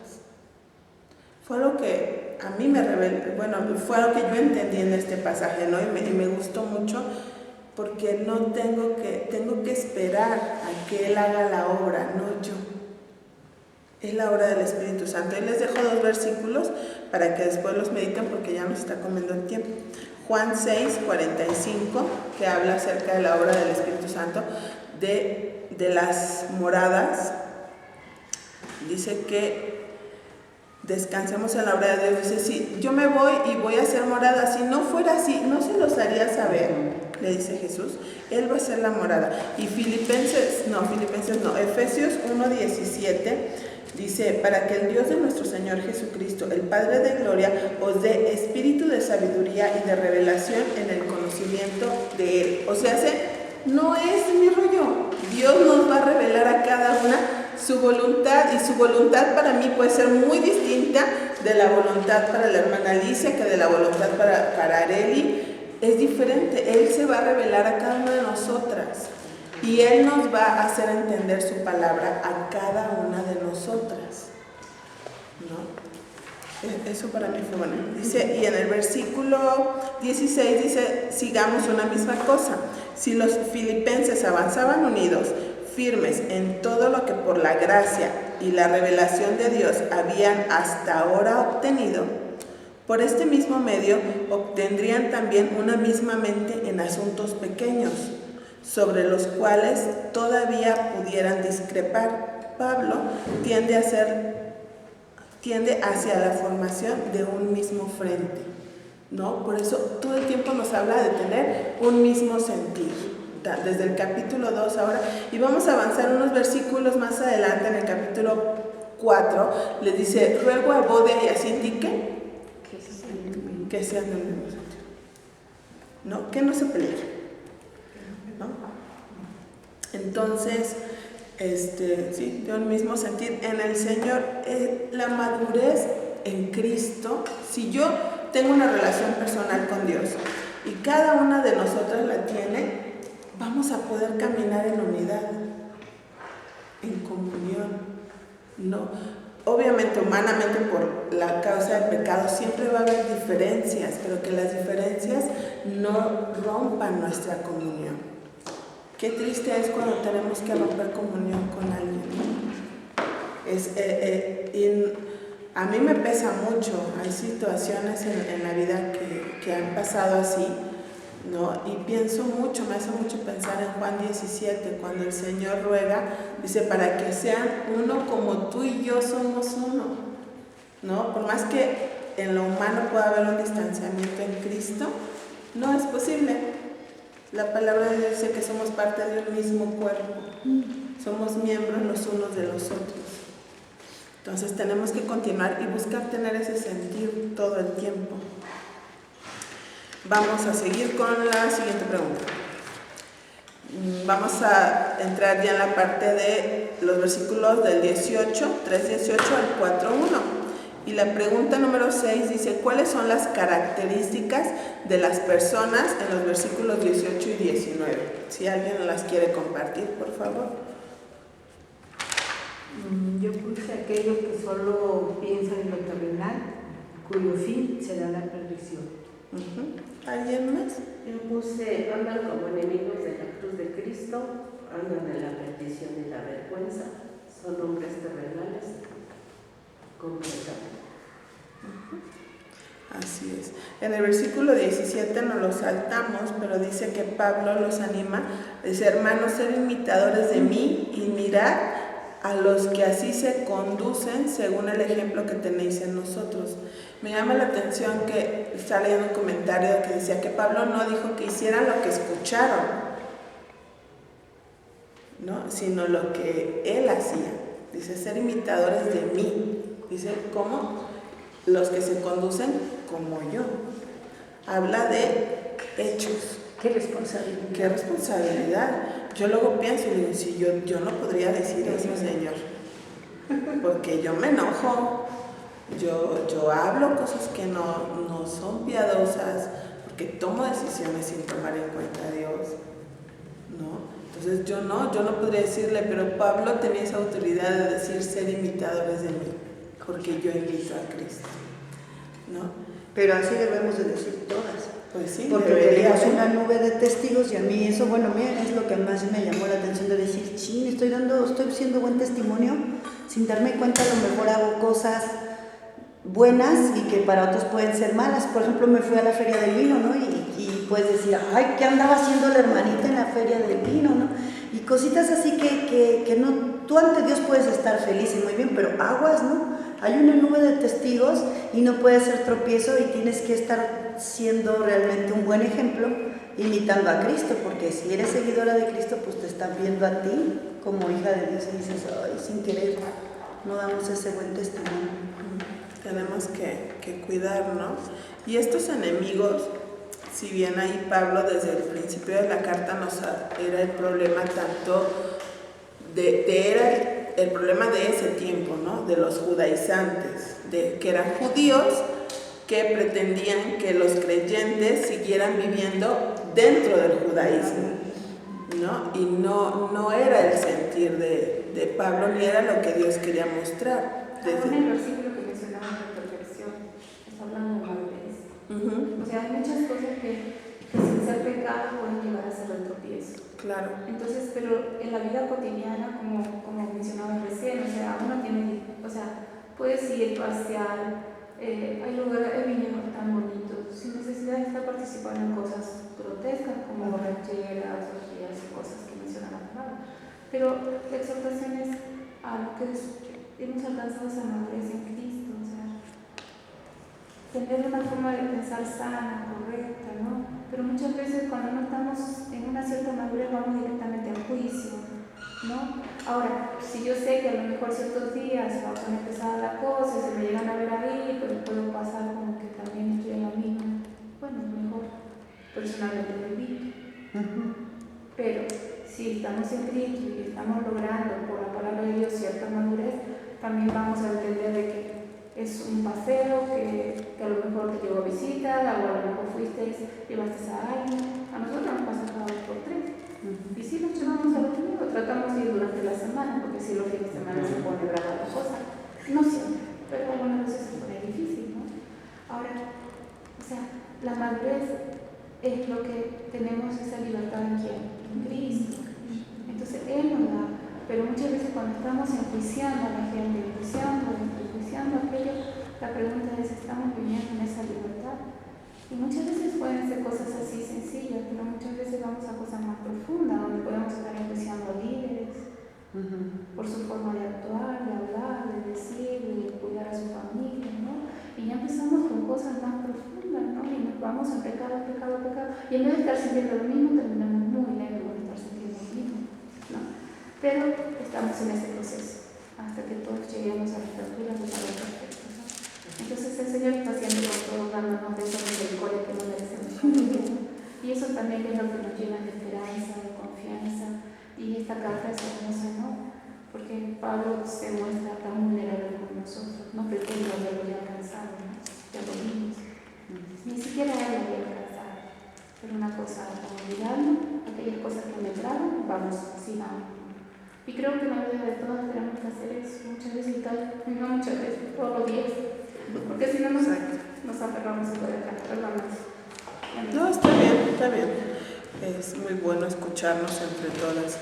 Fue lo que a mí me reveló, bueno, fue lo que yo entendí en este pasaje, ¿no? Y me gustó mucho, porque tengo que esperar a que Él haga la obra, no yo. Es la obra del Espíritu Santo. Y les dejo 2 versículos para que después los mediten, porque ya nos está comiendo el tiempo. Juan 6, 45, que habla acerca de la obra del Espíritu Santo, de las moradas. Dice que descansemos en la obra de Dios. Dice, sí, yo me voy y voy a hacer morada. Si no fuera así, no se los haría saber, le dice Jesús. Él va a ser la morada. Y Efesios 1:17 dice, para que el Dios de nuestro Señor Jesucristo, el Padre de gloria, os dé espíritu de sabiduría y de revelación en el conocimiento de Él. O sea, no es mi rollo. Dios nos va a revelar a cada una su voluntad, y su voluntad para mí puede ser muy distinta de la voluntad para la hermana Alicia, que de la voluntad para Areli. Es diferente. Él se va a revelar a cada una de nosotras y Él nos va a hacer entender su palabra a cada una de nosotras, ¿no? Eso para mí fue bueno. Dice, y en el versículo 16 dice, sigamos una misma cosa. Si los filipenses avanzaban unidos, firmes en todo lo que por la gracia y la revelación de Dios habían hasta ahora obtenido, por este mismo medio obtendrían también una misma mente en asuntos pequeños, sobre los cuales todavía pudieran discrepar. Pablo tiende hacia la formación de un mismo frente, ¿no? Por eso todo el tiempo nos habla de tener un mismo sentir. Desde el capítulo 2 ahora, y vamos a avanzar unos versículos más adelante en el capítulo 4, le dice, ruego a Evodia y a Síntique que sean del mismo sentido, ¿no? Que no se peleen, ¿no? Entonces, sí, de un mismo sentir en el Señor. La madurez en Cristo, si yo tengo una relación personal con Dios y cada una de nosotras la tiene, vamos a poder caminar en unidad, en comunión. No, obviamente humanamente por la causa del pecado siempre va a haber diferencias, pero que las diferencias no rompan nuestra comunión. Qué triste es cuando tenemos que romper comunión con alguien. A mí me pesa mucho, hay situaciones en la vida que han pasado así, ¿no? Y pienso mucho, me hace mucho pensar en Juan 17, cuando el Señor ruega, dice, para que sean uno como tú y yo somos uno, ¿no? Por más que en lo humano pueda haber un distanciamiento en Cristo, no es posible. La palabra de Dios dice que somos parte de un mismo cuerpo, somos miembros los unos de los otros. Entonces tenemos que continuar y buscar tener ese sentir todo el tiempo. Vamos a seguir con la siguiente pregunta. Vamos a entrar ya en la parte de los versículos del 18, 3:18 al 4:1. Y la pregunta número 6 dice, ¿cuáles son las características de las personas en los versículos 18 y 19? Si alguien las quiere compartir, por favor. Yo puse aquellos que solo piensan en lo terrenal, cuyo fin será la perdición. ¿Alguien más? Yo puse, andan como enemigos de la cruz de Cristo, andan en la perdición y la vergüenza, son hombres terrenales, completamente. Así es. En el versículo 17 nos lo saltamos, pero dice que Pablo los anima, dice, hermanos, ser imitadores de mí y mirad a los que así se conducen según el ejemplo que tenéis en nosotros. Me llama la atención que está leyendo un comentario que decía que Pablo no dijo que hicieran lo que escucharon, ¿no? Sino lo que él hacía. Dice, ser imitadores de mí. Dice, ¿cómo? Los que se conducen como yo. Habla de hechos. ¡Qué responsabilidad! ¡Qué responsabilidad! Yo luego pienso y digo, si yo no podría decir eso, Señor, porque yo me enojo, yo hablo cosas que no son piadosas, porque tomo decisiones sin tomar en cuenta a Dios, ¿no? Entonces yo no podría decirle, pero Pablo tenía esa autoridad de decir, ser imitadores de mí, porque yo imito a Cristo, ¿no? Pero así debemos de decir todas. Pues sí, porque tenemos una nube de testigos y a mí eso, bueno, miren, es lo que más me llamó la atención de decir, sí, estoy siendo buen testimonio, sin darme cuenta a lo mejor hago cosas buenas y que para otros pueden ser malas. Por ejemplo, me fui a la feria del vino, ¿no? Y puedes decir, ay, ¿qué andaba haciendo la hermanita en la feria del vino, no? Y cositas así que no, tú ante Dios puedes estar feliz y muy bien, pero aguas, ¿no? Hay una nube de testigos y no puede ser tropiezo y tienes que estar siendo realmente un buen ejemplo, imitando a Cristo, porque si eres seguidora de Cristo, pues te están viendo a ti como hija de Dios y dices, ay, sin querer, no damos ese buen testimonio. Tenemos que cuidarnos. Y estos enemigos, si bien ahí Pablo desde el principio de la carta era el problema tanto era el problema de ese tiempo, ¿no? De los judaizantes, que eran judíos que pretendían que los creyentes siguieran viviendo dentro del judaísmo, ¿no? Y no era el sentir de Pablo, ni era lo que Dios quería mostrar. Aún el versículo que mencionaba de perfección, está hablando de madurez. O sea, hay muchas cosas que sin ser pecado pueden llegar a ser el tropiezo. Claro. Entonces, pero en la vida cotidiana, como mencionaba recién, o sea, uno tiene, o sea, puedes ir, pasear, hay lugares, hay viñedos tan bonitos, sin necesidad de estar participando en cosas grotescas como borracheras, orgías y cosas que mencionaba Pablo. Pero la exhortación es a lo que hemos alcanzado esa madurez en Cristo, o sea, tener una forma de pensar sana, correcta, ¿no? Pero muchas veces cuando no estamos en una cierta madurez vamos directamente al juicio, ¿no? Ahora, si yo sé que a lo mejor ciertos días va a poner pesada la cosa, se me llegan a ver ahí, pero puedo pasar como que también estoy en la misma, bueno, mejor personalmente lo invito. Pero si estamos en Cristo y estamos logrando por la palabra de Dios cierta madurez, también vamos a entender de que es un paseo, que a lo mejor te llegó a visita, o a lo mejor llevaste a alguien. A nosotros nos pasa cada 2 por 3. Y si nos llevamos a los amigos, tratamos de ir durante la semana, porque si los fines de semana se pone brava la cosa. No siempre, pero algunas veces se pone difícil, ¿no? Ahora, o sea, la madurez es lo que tenemos esa libertad en quién, en Cristo. Entonces Él nos da, pero muchas veces cuando estamos enjuiciando a la gente, enjuiciando aquello, la pregunta es, ¿estamos viviendo en esa libertad? Y muchas veces pueden ser cosas así sencillas, pero muchas veces vamos a cosas más profundas, donde podemos estar enjuiciando a líderes por su forma de actuar, de hablar, de decir, de cuidar a su familia, ¿no? Y ya empezamos con cosas más profundas, ¿no? Y nos vamos a pecado. Y en vez de estar sintiendo lo mismo, terminamos muy lejos de estar sintiendo lo mismo, ¿no? Pero estamos en ese proceso, hasta que todos lleguemos a la estatura de saber perfecto, ¿no? Entonces el Señor está haciendo con todos, dándonos de esa misericordia que no merecemos, ¿no? Y eso también es lo que nos llena de esperanza, de confianza. Y esta carta es hermosa, ¿no? Porque Pablo se muestra tan vulnerable como nosotros, no pretende haberlo ya alcanzado, ¿no? Ya lo vimos. Ni siquiera él lo había alcanzado. Pero una cosa, olvidando aquellas cosas que me traen, vamos, sigamos. Y creo que la vida de todas tenemos que hacer eso, muchas veces, y no muchas veces, todos los días. Porque si no nos aferramos a poder aferrarnos. No, está bien. Es muy bueno escucharnos entre todas.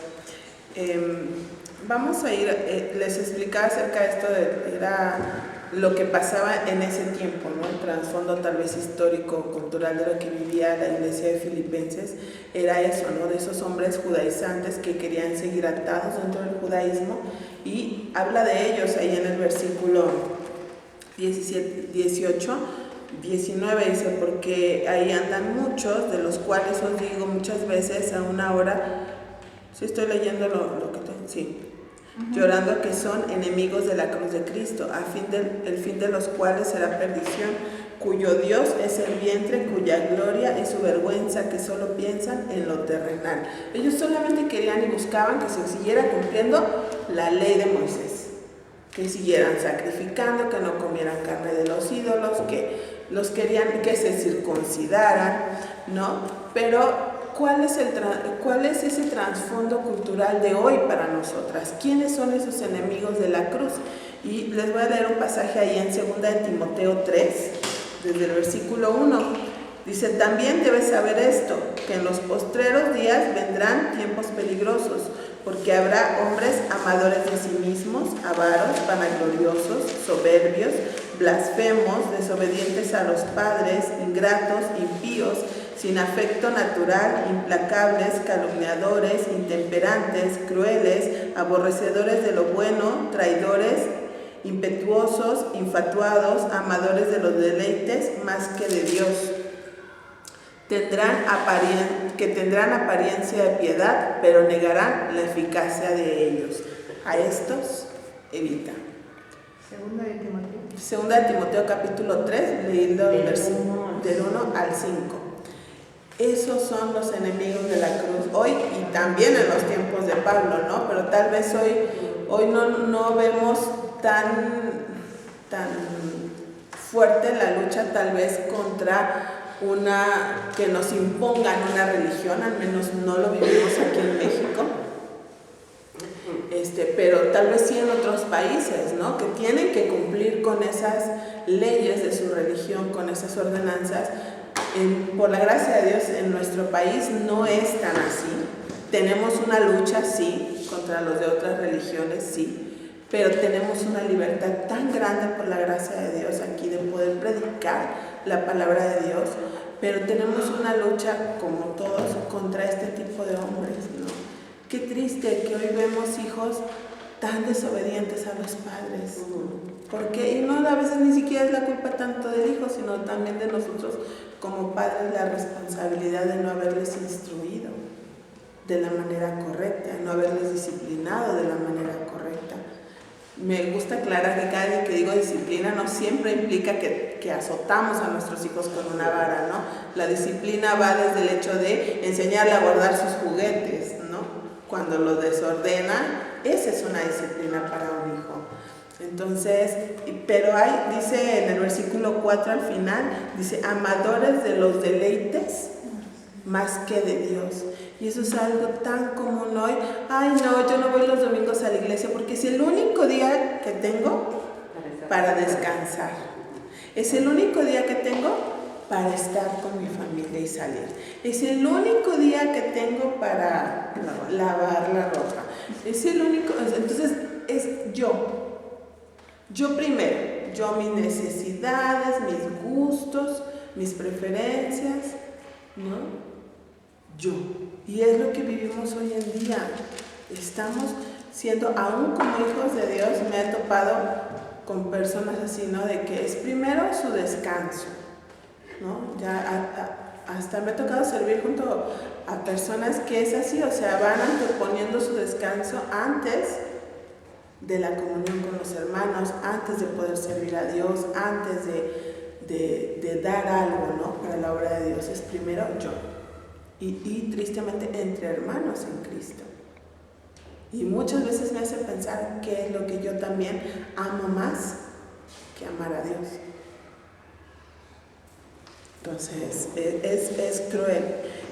Vamos a ir, les explicaba acerca de esto, era lo que pasaba en ese tiempo, ¿no? El trasfondo tal vez histórico, cultural de lo que vivía la iglesia de Filipenses, era eso, ¿no? De esos hombres judaizantes que querían seguir atados dentro del judaísmo, y habla de ellos ahí en el versículo 18, 19, dice, porque ahí andan muchos, de los cuales os digo muchas veces a una hora, si estoy leyendo lo que sí, llorando, que son enemigos de la cruz de Cristo, el fin de los cuales será perdición, cuyo Dios es el vientre, cuya gloria es su vergüenza, que solo piensan en lo terrenal. Ellos solamente querían y buscaban que se siguiera cumpliendo la ley de Moisés, que siguieran sacrificando, que no comieran carne de los ídolos, que los querían que se circuncidaran, ¿no? Pero ¿cuál es ese trasfondo cultural de hoy para nosotras? ¿Quiénes son esos enemigos de la cruz? Y les voy a leer un pasaje ahí en 2 de Timoteo 3, desde el versículo 1. Dice, también debes saber esto, que en los postreros días vendrán tiempos peligrosos, porque habrá hombres amadores de sí mismos, avaros, vanagloriosos, soberbios, blasfemos, desobedientes a los padres, ingratos, impíos, sin afecto natural, implacables, calumniadores, intemperantes, crueles, aborrecedores de lo bueno, traidores, impetuosos, infatuados, amadores de los deleites más que de Dios. Tendrán apariencia de piedad, pero negarán la eficacia de ellos. A estos evita. Segunda de Timoteo capítulo 3, leído del 1 al 5. Esos son los enemigos de la cruz hoy y también en los tiempos de Pablo, ¿no? Pero tal vez hoy no vemos tan fuerte la lucha tal vez contra que nos impongan una religión, al menos no lo vivimos aquí en México, pero tal vez sí en otros países, ¿no? Que tienen que cumplir con esas leyes de su religión, con esas ordenanzas. Por la gracia de Dios, en nuestro país no es tan así. Tenemos una lucha, sí, contra los de otras religiones, sí, pero tenemos una libertad tan grande por la gracia de Dios aquí de poder predicar la palabra de Dios, pero tenemos una lucha, como todos, contra este tipo de hombres, ¿no? Qué triste que hoy vemos hijos tan desobedientes a los padres, porque y no, a veces ni siquiera es la culpa tanto del hijo, sino también de nosotros como padres, la responsabilidad de no haberles instruido de la manera correcta, no haberles disciplinado de la manera correcta. Me gusta aclarar que cada vez que digo disciplina no siempre implica que azotamos a nuestros hijos con una vara, ¿no? La disciplina va desde el hecho de enseñarle a guardar sus juguetes, ¿no? cuando lo desordena, esa es una disciplina para un hijo. Entonces, pero hay, dice en el versículo 4 al final, dice, amadores de los deleites más que de Dios. Y eso es algo tan común hoy. Ay, no, yo no voy los domingos a la iglesia porque es el único día que tengo para descansar. Es el único día que tengo para estar con mi familia y salir. Es el único día que tengo para lavar la ropa. Es el único, entonces es yo primero, yo mis necesidades, mis gustos, mis preferencias, ¿no? Yo. Y es lo que vivimos hoy en día. Estamos siendo, aún como hijos de Dios, me he topado con personas así, ¿no? De que es primero su descanso, ¿no? Ya hasta me ha tocado servir junto a personas que es así, o sea, van anteponiendo su descanso antes de la comunión con los hermanos, antes de poder servir a Dios, antes de dar algo, ¿no? Para la obra de Dios. Es primero yo. Y tristemente entre hermanos en Cristo. Y muchas veces me hace pensar qué es lo que yo también amo más que amar a Dios. Entonces, es cruel.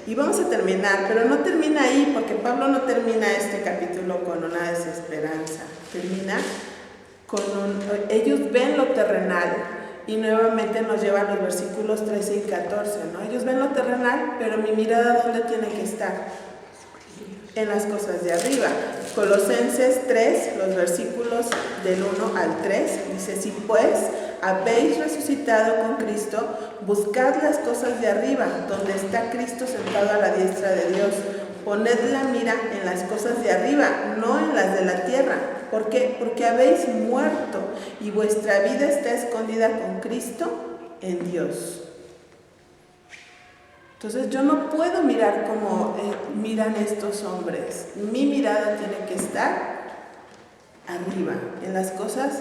Y vamos a terminar, pero no termina ahí, porque Pablo no termina este capítulo con una desesperanza. Termina con ellos ven lo terrenal, y nuevamente nos lleva a los versículos 13 y 14, ¿no? Ellos ven lo terrenal, pero mi mirada, ¿dónde tiene que estar? En las cosas de arriba. Colosenses 3, los versículos del 1 al 3, dice, si pues habéis resucitado con Cristo, buscad las cosas de arriba, donde está Cristo sentado a la diestra de Dios. Poned la mira en las cosas de arriba, no en las de la tierra. ¿Por qué? Porque habéis muerto y vuestra vida está escondida con Cristo en Dios. Entonces yo no puedo mirar como miran estos hombres. Mi mirada tiene que estar arriba, en las cosas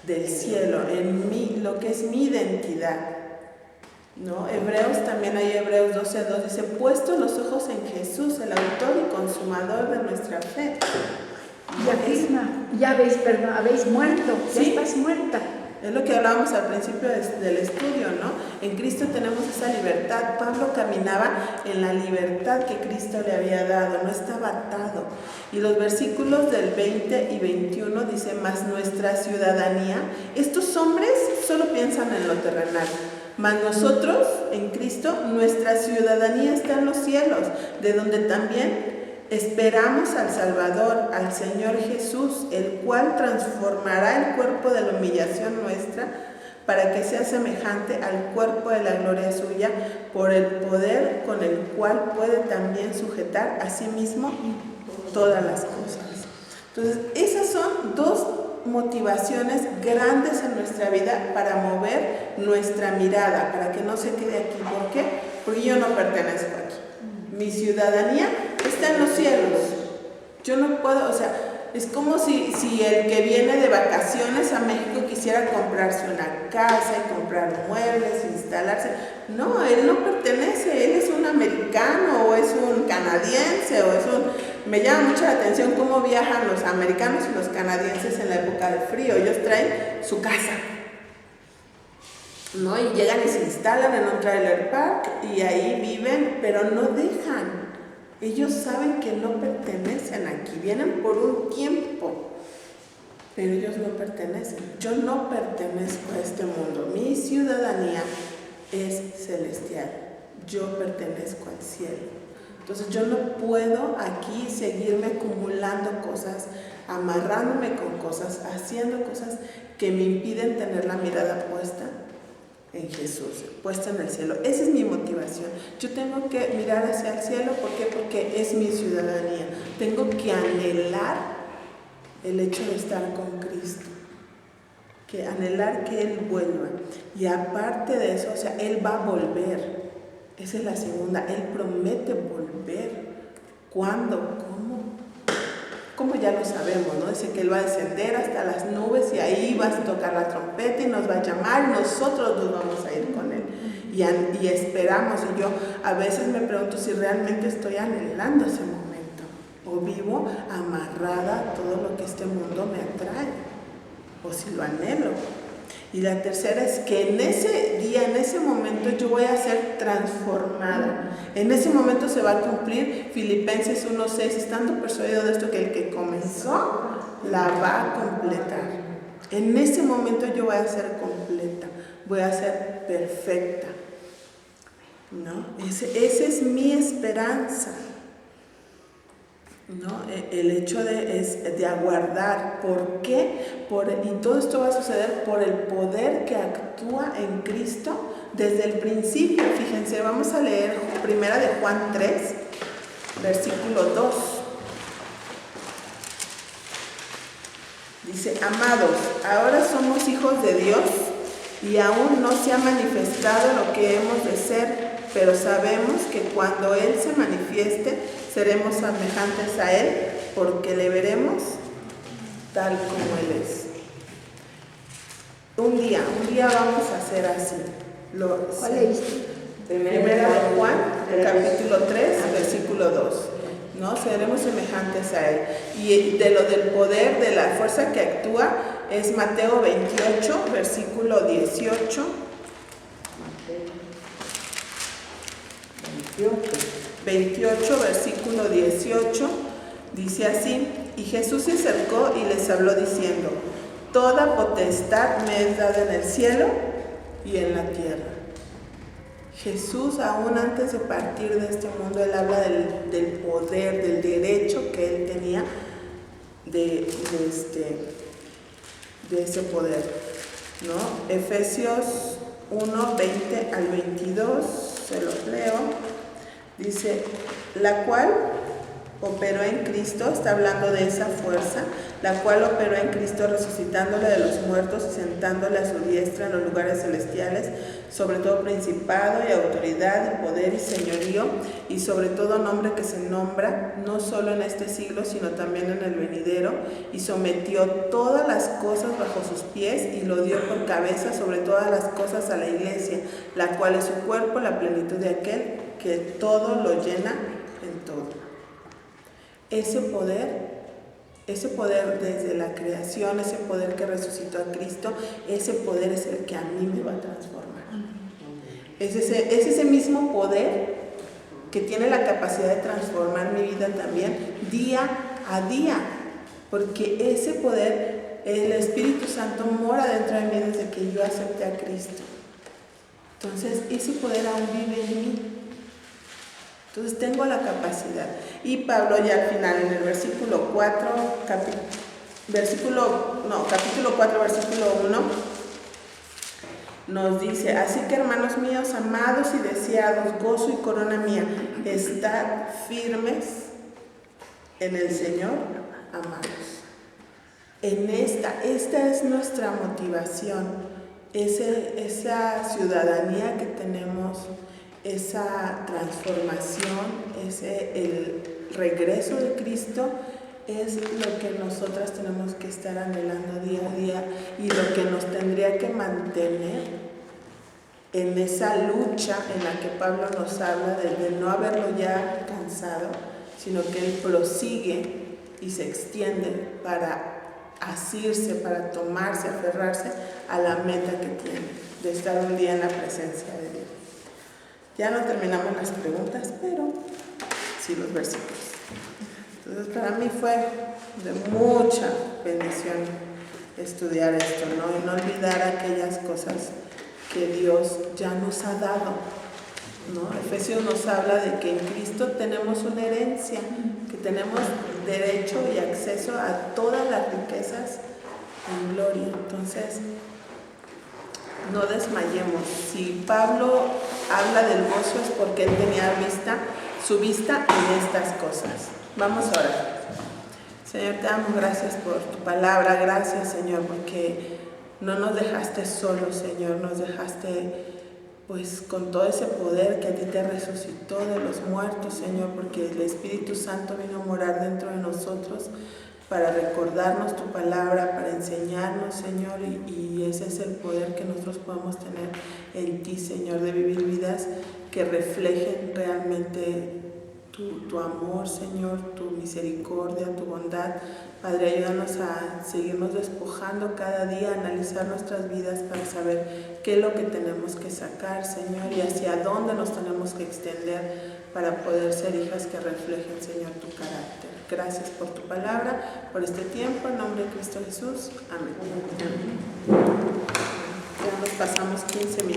del cielo, en lo que es mi identidad, ¿no? Hebreos, también hay Hebreos 12:2, dice, puestos los ojos en Jesús, el autor y consumador de nuestra fe. Y afirma, ya habéis muerto, ya ¿sí? estás muerta. Es lo que hablábamos al principio del estudio, ¿no? En Cristo tenemos esa libertad. Pablo caminaba en la libertad que Cristo le había dado, no estaba atado. Y los versículos del 20 y 21 dice, mas nuestra ciudadanía, estos hombres solo piensan en lo terrenal, mas nosotros en Cristo, nuestra ciudadanía está en los cielos, de donde también esperamos al Salvador, al Señor Jesús, el cual transformará el cuerpo de la humillación nuestra para que sea semejante al cuerpo de la gloria suya, por el poder con el cual puede también sujetar a sí mismo todas las cosas. Entonces, esas son dos motivaciones grandes en nuestra vida para mover nuestra mirada, para que no se quede aquí. ¿Por qué? Porque yo no pertenezco aquí. Mi ciudadanía está en los cielos. Yo no puedo, o sea, es como si el que viene de vacaciones a México quisiera comprarse una casa y comprar muebles, instalarse. No, él no pertenece, él es un americano o es un canadiense o es un... Me llama mucho la atención cómo viajan los americanos y los canadienses en la época del frío. Ellos traen su casa, ¿no? Y llegan y se instalan en un trailer park y ahí viven, pero no dejan. Ellos saben que no pertenecen aquí, vienen por un tiempo, pero ellos no pertenecen. Yo no pertenezco a este mundo, mi ciudadanía es celestial, yo pertenezco al cielo. Entonces yo no puedo aquí seguirme acumulando cosas, amarrándome con cosas, haciendo cosas que me impiden tener la mirada puesta en Jesús, puesta en el cielo. Esa es mi motivación. Yo tengo que mirar hacia el cielo. ¿Por qué? Porque es mi ciudadanía. Tengo que anhelar el hecho de estar con Cristo, que anhelar que Él vuelva. Y aparte de eso, o sea, Él va a volver. Esa es la segunda. Él promete volver. ¿Cuándo? ¿Cómo ya lo sabemos, ¿no? Dice que Él va a descender hasta las nubes y ahí va a tocar la trompeta y nos va a llamar y nosotros nos vamos a ir con Él. Y esperamos, y yo a veces me pregunto si realmente estoy anhelando ese momento. o vivo amarrada a todo lo que este mundo me atrae, o si lo anhelo. Y la tercera es que en ese día, en ese momento, yo voy a ser transformada. En ese momento se va a cumplir Filipenses 1:6, estando persuadido de esto, que el que comenzó la va a completar. En ese momento yo voy a ser completa, voy a ser perfecta, ¿no? Esa es mi esperanza, ¿no? El hecho de aguardar. ¿Por qué? Y todo esto va a suceder por el poder que actúa en Cristo desde el principio. Fíjense, vamos a leer 1 de Juan 3, versículo 2. Dice: amados, ahora somos hijos de Dios y aún no se ha manifestado lo que hemos de ser, pero sabemos que cuando Él se manifieste, seremos semejantes a Él, porque le veremos tal como Él es. Un día vamos a ser así. ¿Cuál leíste? Primera de Juan, capítulo 3, versículo 2. ¿No? Seremos semejantes a Él. Y de lo del poder, de la fuerza que actúa, es Mateo 28, versículo 18. 28, versículo 18, dice así: y Jesús se acercó y les habló diciendo: toda potestad me es dada en el cielo y en la tierra. Jesús, aún antes de partir de este mundo, Él habla del poder, del derecho que Él tenía de ese poder, ¿no? Efesios 1, 20 al 22, se los leo. Dice: la cual operó en Cristo, está hablando de esa fuerza, la cual operó en Cristo resucitándole de los muertos y sentándole a su diestra en los lugares celestiales, sobre todo principado y autoridad y poder y señorío, y sobre todo nombre que se nombra, no solo en este siglo, sino también en el venidero, y sometió todas las cosas bajo sus pies, y lo dio por cabeza sobre todas las cosas a la iglesia, la cual es su cuerpo, la plenitud de aquel que todo lo llena en todo. Ese poder desde la creación, ese poder que resucitó a Cristo, ese poder es el que a mí me va a transformar. Es ese mismo poder que tiene la capacidad de transformar mi vida también día a día, porque ese poder, el Espíritu Santo mora dentro de mí desde que yo acepté a Cristo. Entonces ese poder aún vive en mí. Entonces tengo la capacidad. Y Pablo ya al final, en el versículo 4, capítulo 4, versículo 1, nos dice: así que, hermanos míos, amados y deseados, gozo y corona mía, estad firmes en el Señor, amados. Esta es nuestra motivación, esa ciudadanía que tenemos, esa transformación, el regreso de Cristo, es lo que nosotras tenemos que estar anhelando día a día, y lo que nos tendría que mantener en esa lucha en la que Pablo nos habla de no haberlo ya alcanzado, sino que él prosigue y se extiende para asirse, para tomarse, aferrarse a la meta que tiene, de estar un día en la presencia de Dios. Ya no terminamos las preguntas, pero sí los versículos. Entonces, para mí fue de mucha bendición estudiar esto, ¿no? Y no olvidar aquellas cosas que Dios ya nos ha dado, ¿no? Efesios nos habla de que en Cristo tenemos una herencia, que tenemos derecho y acceso a todas las riquezas en gloria. Entonces, no desmayemos. Si Pablo habla del gozo, es porque él tenía su vista en estas cosas. Vamos a orar. Señor, te damos gracias por tu palabra. Gracias, Señor, porque no nos dejaste solos, Señor. Nos dejaste pues con todo ese poder que a ti te resucitó de los muertos, Señor, porque el Espíritu Santo vino a morar dentro de nosotros para recordarnos tu palabra, para enseñarnos, Señor, y ese es el poder que nosotros podemos tener en ti, Señor, de vivir vidas que reflejen realmente tu amor, Señor, tu misericordia, tu bondad. Padre, ayúdanos a seguirnos despojando cada día, a analizar nuestras vidas para saber qué es lo que tenemos que sacar, Señor, y hacia dónde nos tenemos que extender para poder ser hijas que reflejen, Señor, tu carácter. Gracias por tu palabra, por este tiempo, en nombre de Cristo Jesús. Amén. Ya nos pasamos 15 minutos.